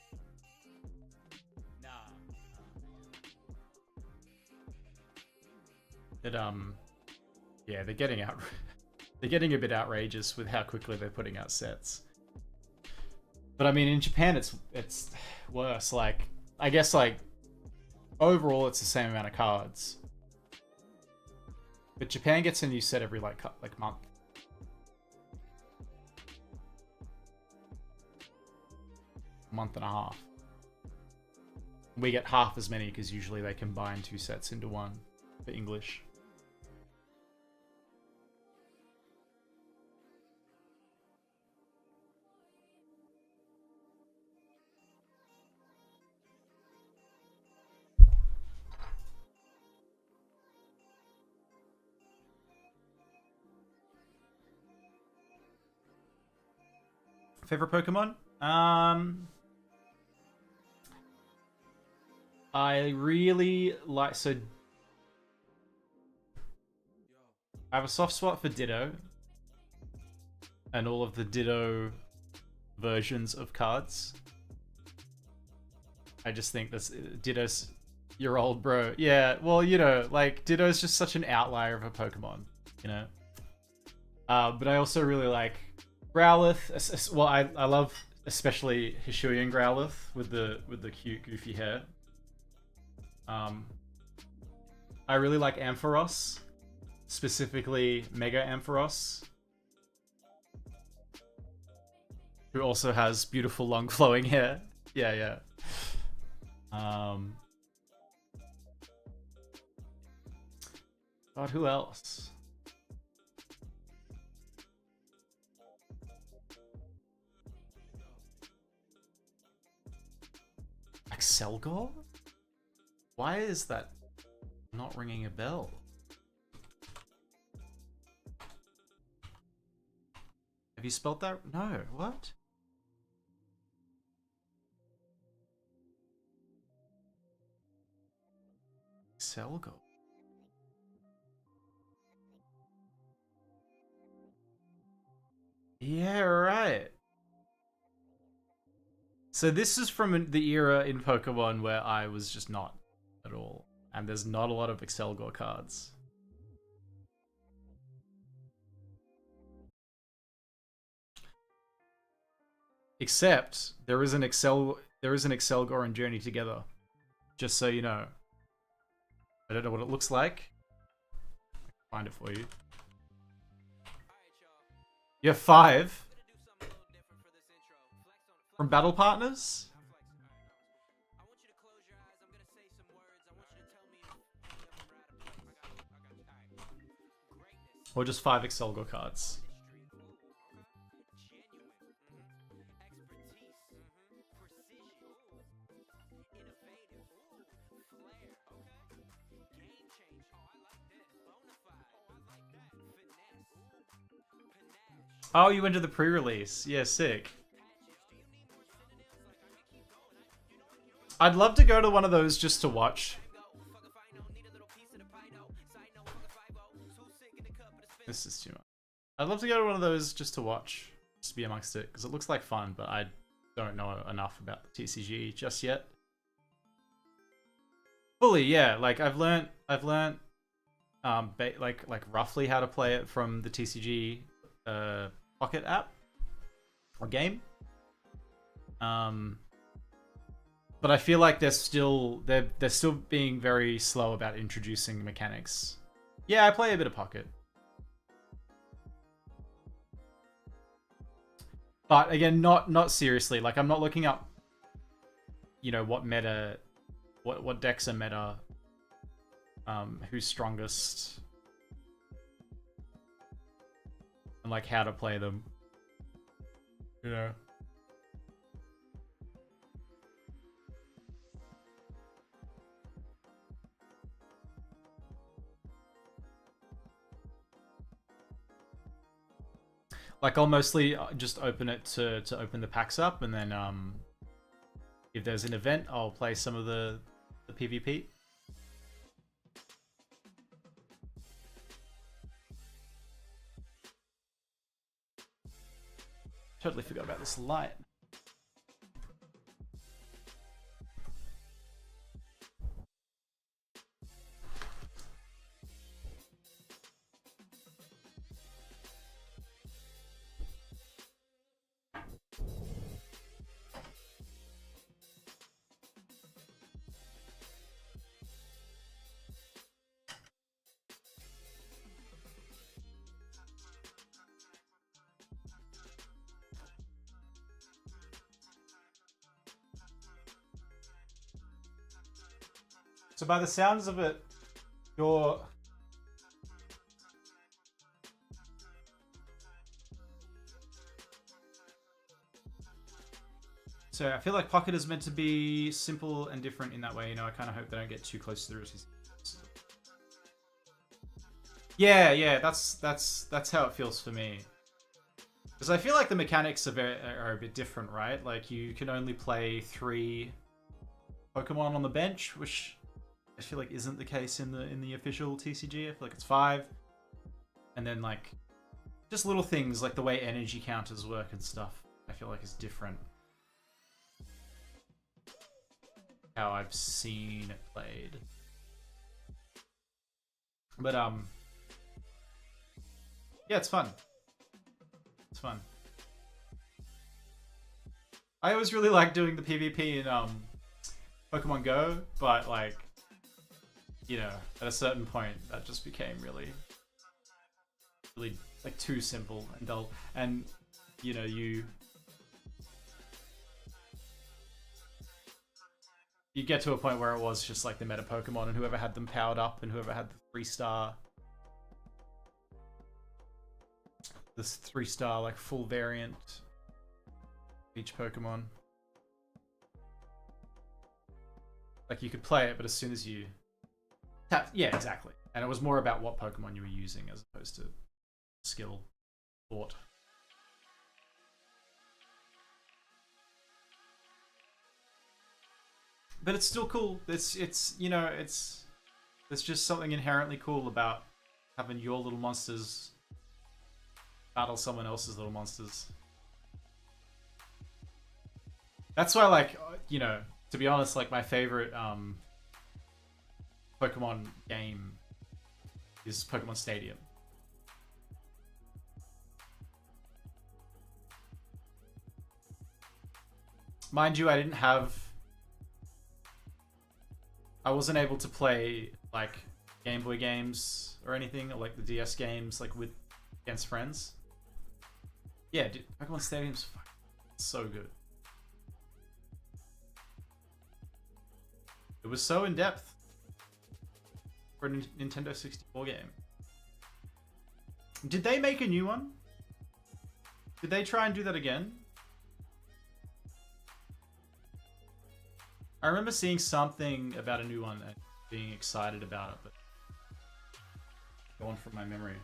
It, yeah, they're getting out. They're getting a bit outrageous with how quickly they're putting out sets. But I mean, in Japan, it's worse. Like, I guess, like, overall, it's the same amount of cards. But Japan gets a new set every like month. Month and a half. We get half as many because usually they combine 2 sets into one for English. Favorite Pokemon? I really like, so I have a soft spot for Ditto and all of the Ditto versions of cards. I just think that's Ditto's your old bro. Yeah, well, you know, like Ditto's just such an outlier of a Pokemon, you know. But I also really like Growlithe. Well, I love especially Hisuian Growlithe with the cute goofy hair. I really like Ampharos, specifically Mega Ampharos, who also has beautiful long flowing hair. Yeah, yeah. God, who else? Excelgor? Why is that not ringing a bell? Have you spelled that? No, what? Excelgor. Yeah, right. So this is from the era in Pokemon where I was just not at all. And there's not a lot of Excelgor cards. Except there is an Excelgor and Journey Together. Just so you know. I don't know what it looks like. I can find it for you. You have 5 from Battle Partners? Or just 5 Excelgor cards? Oh, you went to the pre-release. Yeah, sick. I'd love to go to one of those just to watch. This is too much. I'd love to go to one of those just to watch. Just to be amongst it. Because it looks like fun, but I don't know enough about the TCG just yet. Fully, yeah. Like, I've learned like roughly how to play it from the TCG Pocket app or game. But I feel like they're still being very slow about introducing mechanics. Yeah, I play a bit of Pocket. But again, not seriously. Like, I'm not looking up, you know, what meta, what decks are meta, who's strongest, and like how to play them. You know. Like, I'll mostly just open it to open the packs up, and then if there's an event, I'll play some of the PvP. Totally forgot about this light. So by the sounds of it, you're... So I feel like Pocket is meant to be simple and different in that way. You know, I kind of hope they don't get too close to the routines. Yeah, that's how it feels for me. Because I feel like the mechanics are a bit different, right? Like you can only play 3 Pokemon on the bench, which I feel like isn't the case in the official TCG. I feel like it's 5, and then like just little things like the way energy counters work and stuff. I feel like is different. How I've seen it played, but yeah, it's fun. It's fun. I always really like doing the PvP in Pokemon Go, but like, you know, at a certain point that just became really like too simple and dull. And you know, you get to a point where it was just like the meta Pokemon, and whoever had them powered up and whoever had the 3-star, this 3-star like full variant each Pokemon. Like you could play it, but as soon as you tap, yeah, exactly. And it was more about what Pokemon you were using as opposed to skill, thought. But it's still cool. It's you know, there's just something inherently cool about having your little monsters battle someone else's little monsters. That's why, like, you know, to be honest, like my favorite Pokemon game is Pokemon Stadium. Mind you, I wasn't able to play like Game Boy games or anything, or like the DS games, like against friends. Yeah, dude, Pokemon Stadium's so good. It was so in depth for a Nintendo 64 game. Did they make a new one? Did they try and do that again? I remember seeing something about a new one and being excited about it, but gone from my memory.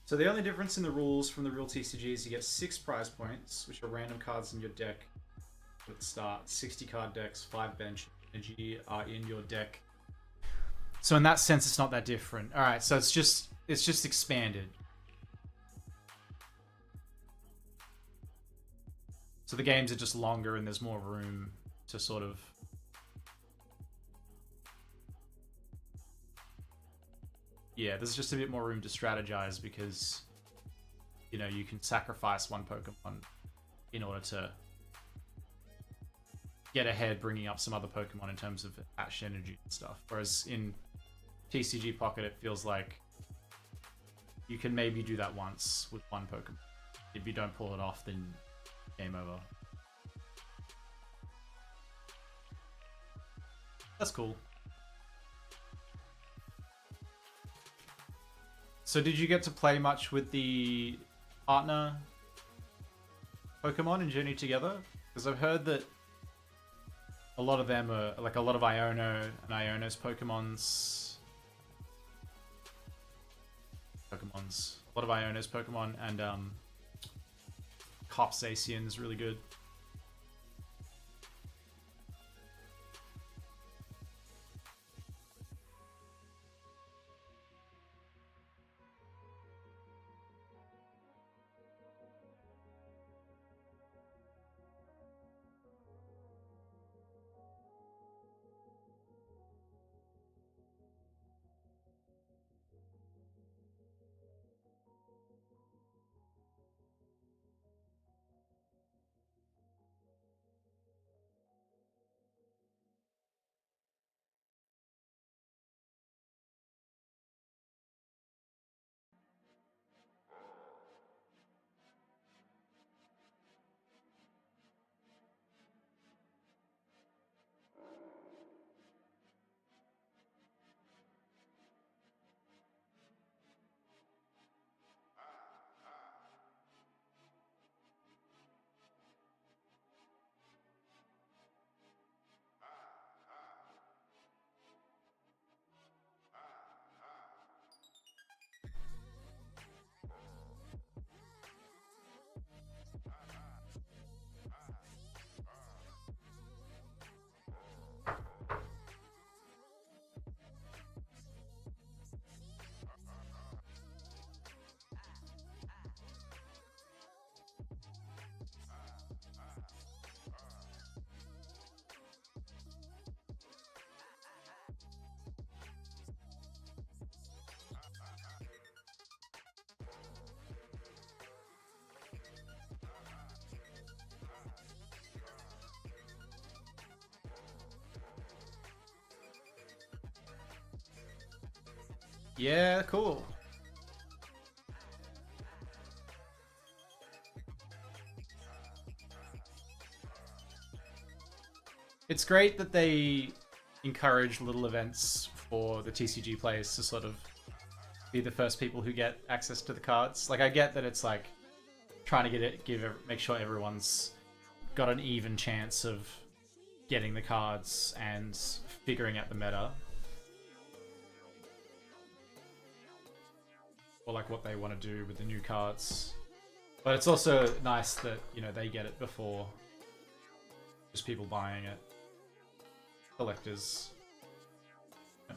So the only difference in the rules from the real TCG is you get 6 prize points, which are random cards in your deck at the start. 60 card decks, 5 bench energy are in your deck. So in that sense, it's not that different. All right, so it's just expanded. So the games are just longer and there's more room to sort of... Yeah, there's just a bit more room to strategize because, you know, you can sacrifice one Pokemon in order to get ahead, bringing up some other Pokemon in terms of attached energy and stuff. Whereas in TCG Pocket, it feels like you can maybe do that once with one Pokemon. If you don't pull it off, then game over. That's cool. So did you get to play much with the partner Pokemon in Journey Together? Because I've heard that a lot of them are, like a lot of Iono and Iono's Pokemons. A lot of Iono's Pokemon and Cop's Zacian is really good. Yeah, cool. It's great that they encourage little events for the TCG players to sort of be the first people who get access to the cards. Like, I get that it's like trying to make sure everyone's got an even chance of getting the cards and figuring out the meta. Or like what they want to do with the new cards. But it's also nice that, you know, they get it before just people buying it. Collectors. Yeah.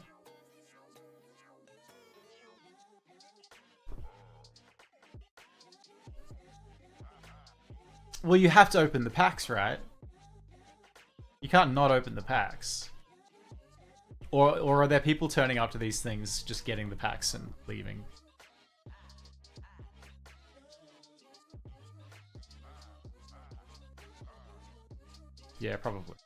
Well, you have to open the packs, right? You can't not open the packs. Or are there people turning up to these things just getting the packs and leaving? Yeah, probably.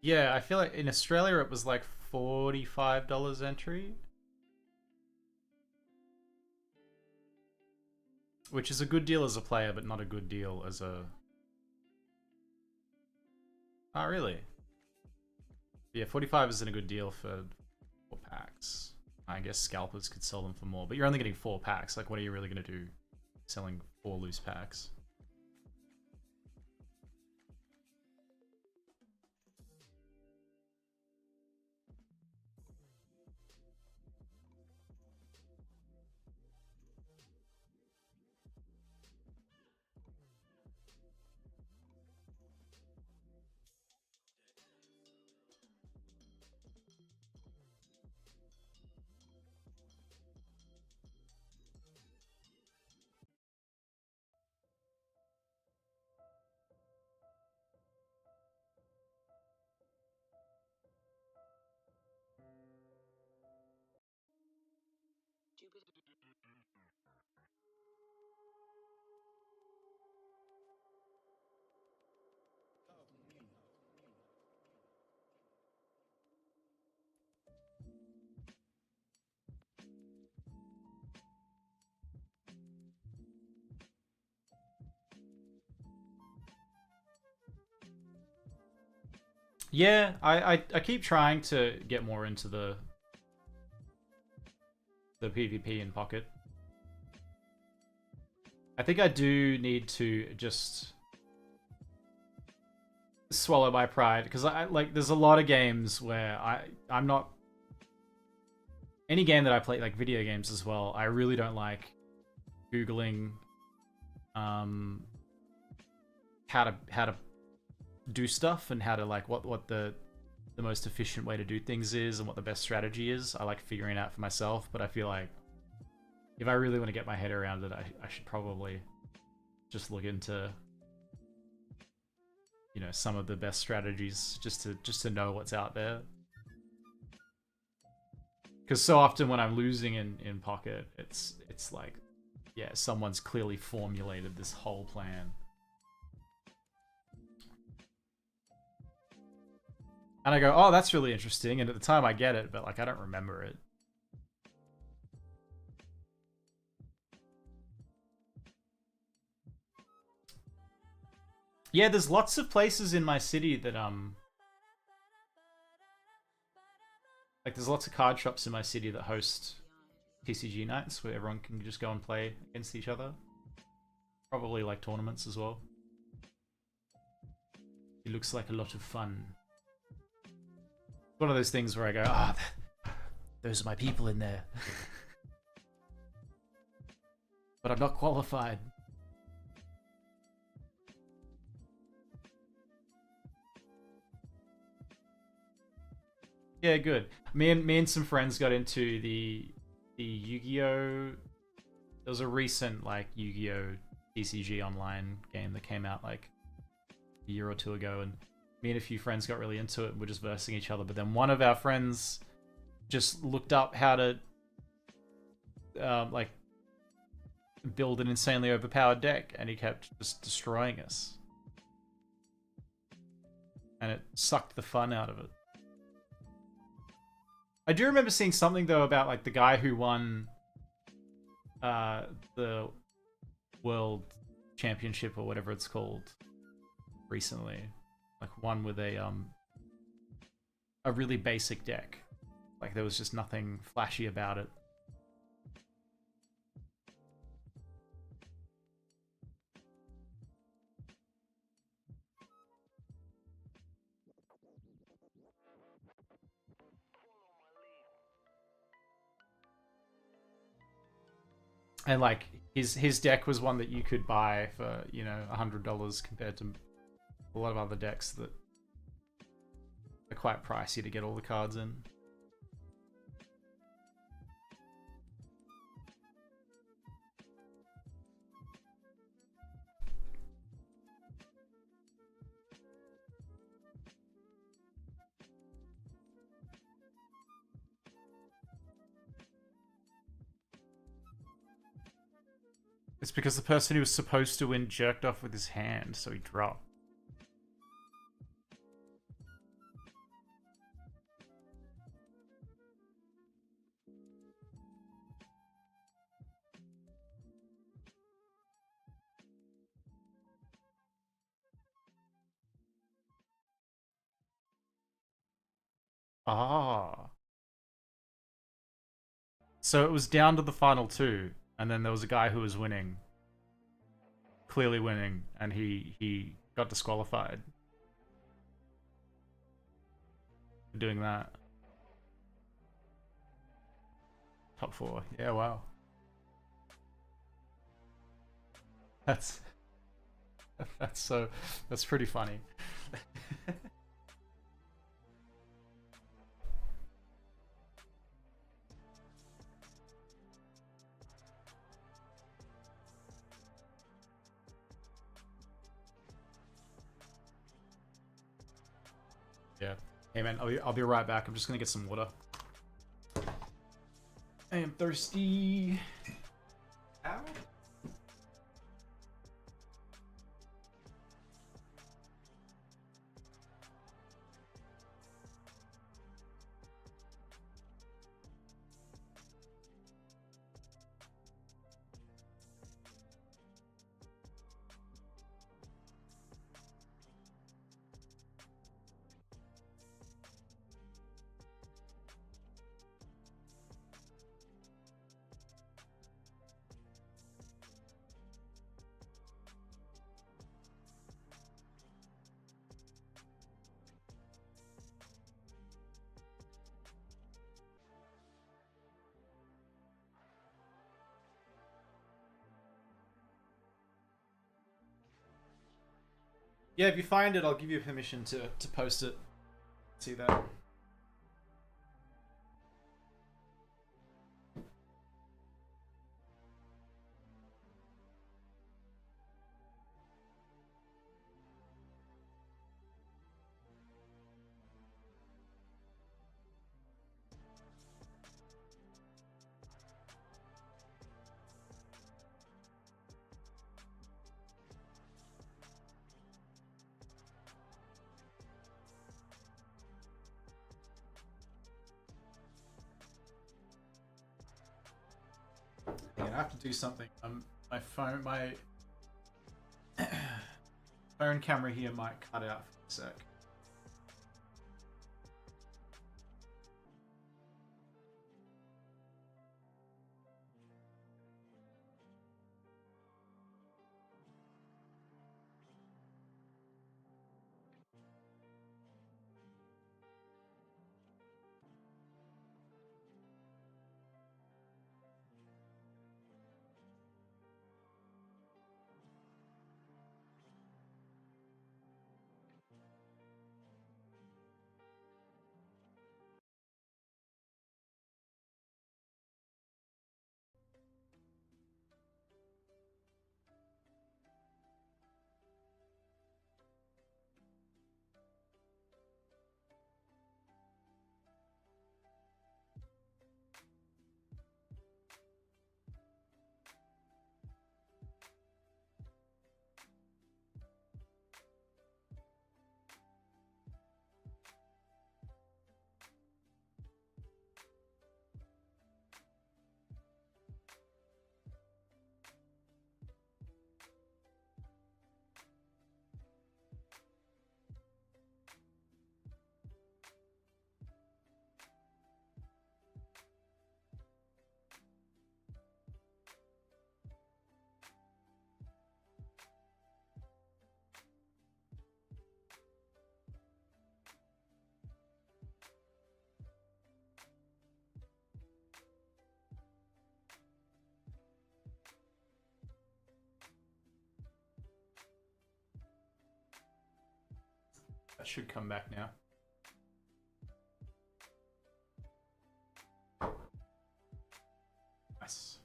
Yeah, I feel like in Australia it was like $45 entry. Which is a good deal as a player, but not a good deal as a... Oh, really? Yeah, 45 isn't a good deal for 4 packs. I guess scalpers could sell them for more, but you're only getting 4 packs. Like, what are you really going to do selling 4 loose packs? Yeah, I keep trying to get more into the PvP in Pocket. I think I do need to just swallow my pride, because I like there's a lot of games where I'm not... Any game that I play, like video games as well, I really don't like Googling how to do stuff and how to like what the most efficient way to do things is and what the best strategy is. I like figuring it out for myself, but I feel like if I really want to get my head around it, I should probably just look into, you know, some of the best strategies just to know what's out there. Because so often when I'm losing in Pocket, it's like, yeah, someone's clearly formulated this whole plan. And I go, oh, that's really interesting. And at the time I get it, but like I don't remember it. Yeah, there's lots of places in my city that like there's lots of card shops in my city that host TCG nights where everyone can just go and play against each other. Probably like tournaments as well. It looks like a lot of fun. It's one of those things where I go, ah, oh, those are my people in there. But I'm not qualified. Yeah, good. Me and some friends got into the Yu-Gi-Oh. There was a recent like Yu-Gi-Oh TCG online game that came out like a year or two ago, and me and a few friends got really into it and we're just versing each other. But then one of our friends just looked up how to like build an insanely overpowered deck, and he kept just destroying us. And it sucked the fun out of it. I do remember seeing something though about like the guy who won the World Championship or whatever it's called recently. Like one with a really basic deck. Like there was just nothing flashy about it. And like his deck was one that you could buy for, you know, $100 compared to a lot of other decks that are quite pricey to get all the cards in. It's because the person who was supposed to win jerked off with his hand, so he dropped. Ah. So it was down to the final two, and then there was a guy who was winning. Clearly winning, and he got disqualified for doing that. Top 4. Yeah, wow. That's that's pretty funny. Yeah. Hey man, I'll be right back. I'm just gonna get some water. I am thirsty. Ow. Yeah, if you find it, I'll give you permission to post it. See that? Yeah, I have to do something. My phone camera here might cut out for a sec. That should come back now. Nice.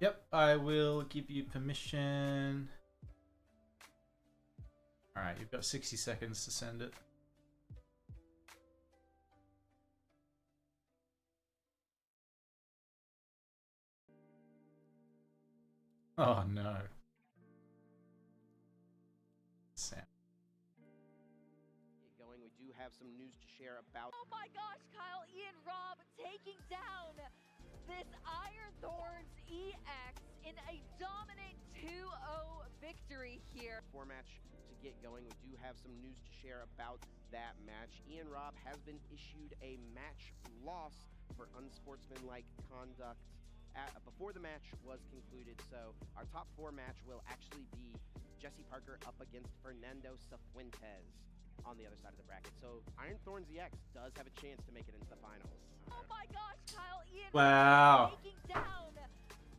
Yep, I will give you permission. Alright, you've got 60 seconds to send it. Oh no. Sam. Going, we do have some news to share about. Oh my gosh, Kyle, Ian Robb taking down this Iron Thorns EX in a dominant 2-0 victory here. For match to get going, we do have some news to share about that match. Ian Robb has been issued a match loss for unsportsmanlike conduct before the match was concluded. So our top 4 match will actually be Jesse Parker up against Fernando Cifuentes on the other side of the bracket. So Iron Thorns EX does have a chance to make it into the finals. Oh my gosh, Kyle, Ian Wow. taking down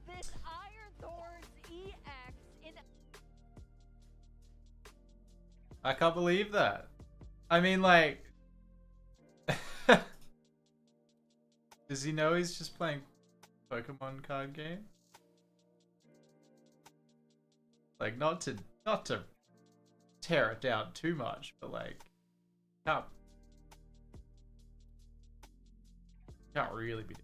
this Iron Thorns EX in. I can't believe that. I mean, like, does he know he's just playing Pokemon card game? Like, not to tear it down too much, but like, can't really be.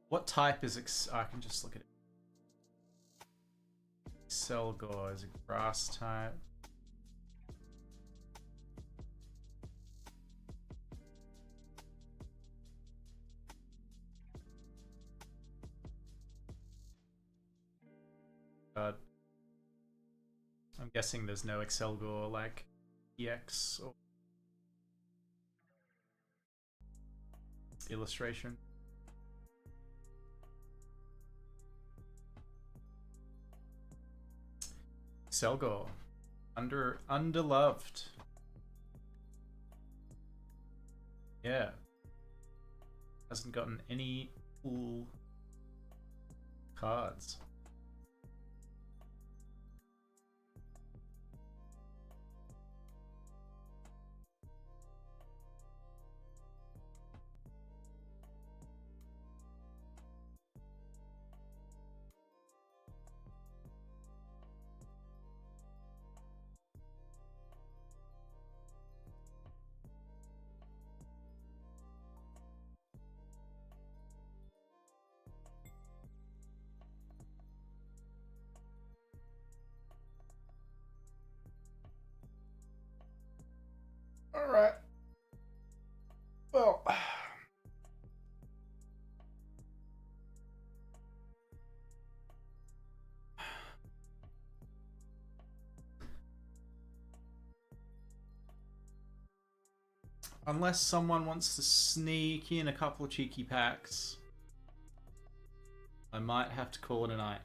What type is I can just look at it. Selgor is a grass type. God. I'm guessing there's no Excelgor like EX or illustration. Selgor, underloved. Yeah, hasn't gotten any cool cards. All right. Well, unless someone wants to sneak in a couple of cheeky packs, I might have to call it a night.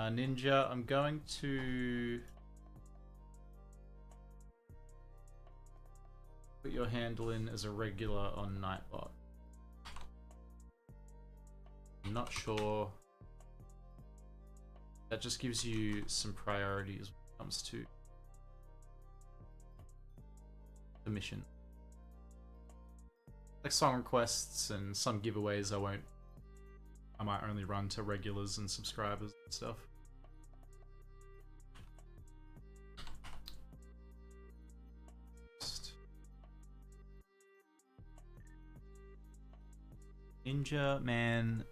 Ninja, I'm going to put your handle in as a regular on Nightbot. I'm not sure. That just gives you some priorities when it comes to the mission. Like song requests and some giveaways I might only run to regulars and subscribers and stuff. Ninja Man.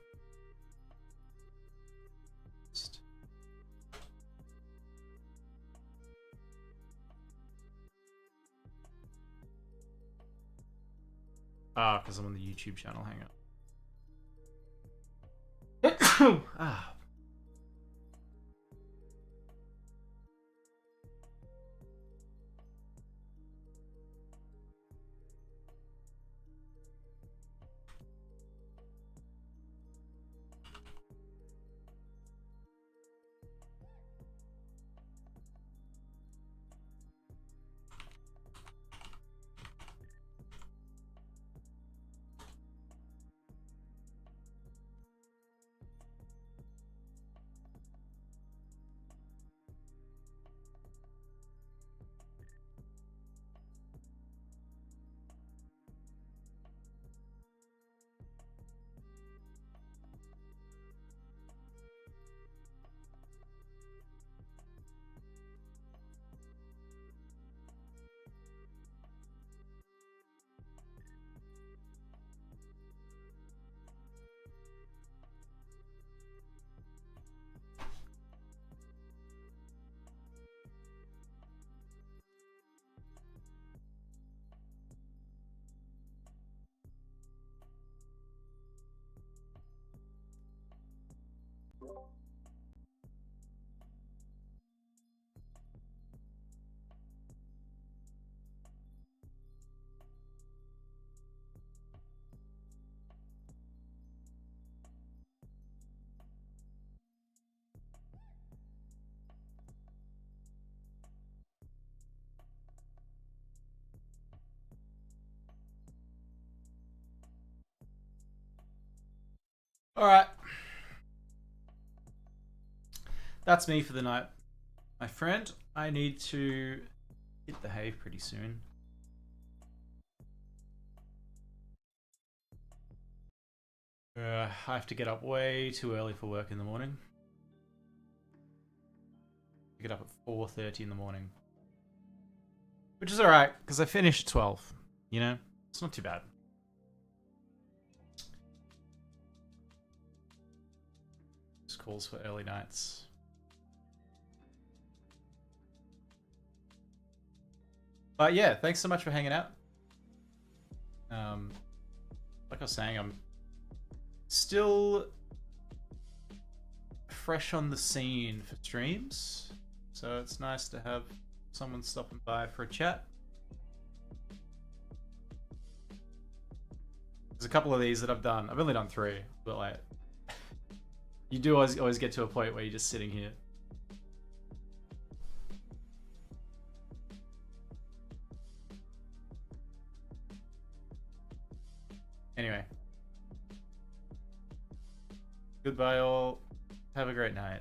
Ah, because I'm on the YouTube channel. Hang on. Ah. Alright. That's me for the night. My friend, I need to hit the hay pretty soon. I have to get up way too early for work in the morning. I get up at 4:30 in the morning. Which is alright, because I finish at 12. You know? It's not too bad. Just calls for early nights. But yeah, thanks so much for hanging out. Like I was saying, I'm still fresh on the scene for streams, so it's nice to have someone stopping by for a chat. There's a couple of these that I've done. I've only done 3, but like, you do always get to a point where you're just sitting here. Anyway. Goodbye all. Have a great night.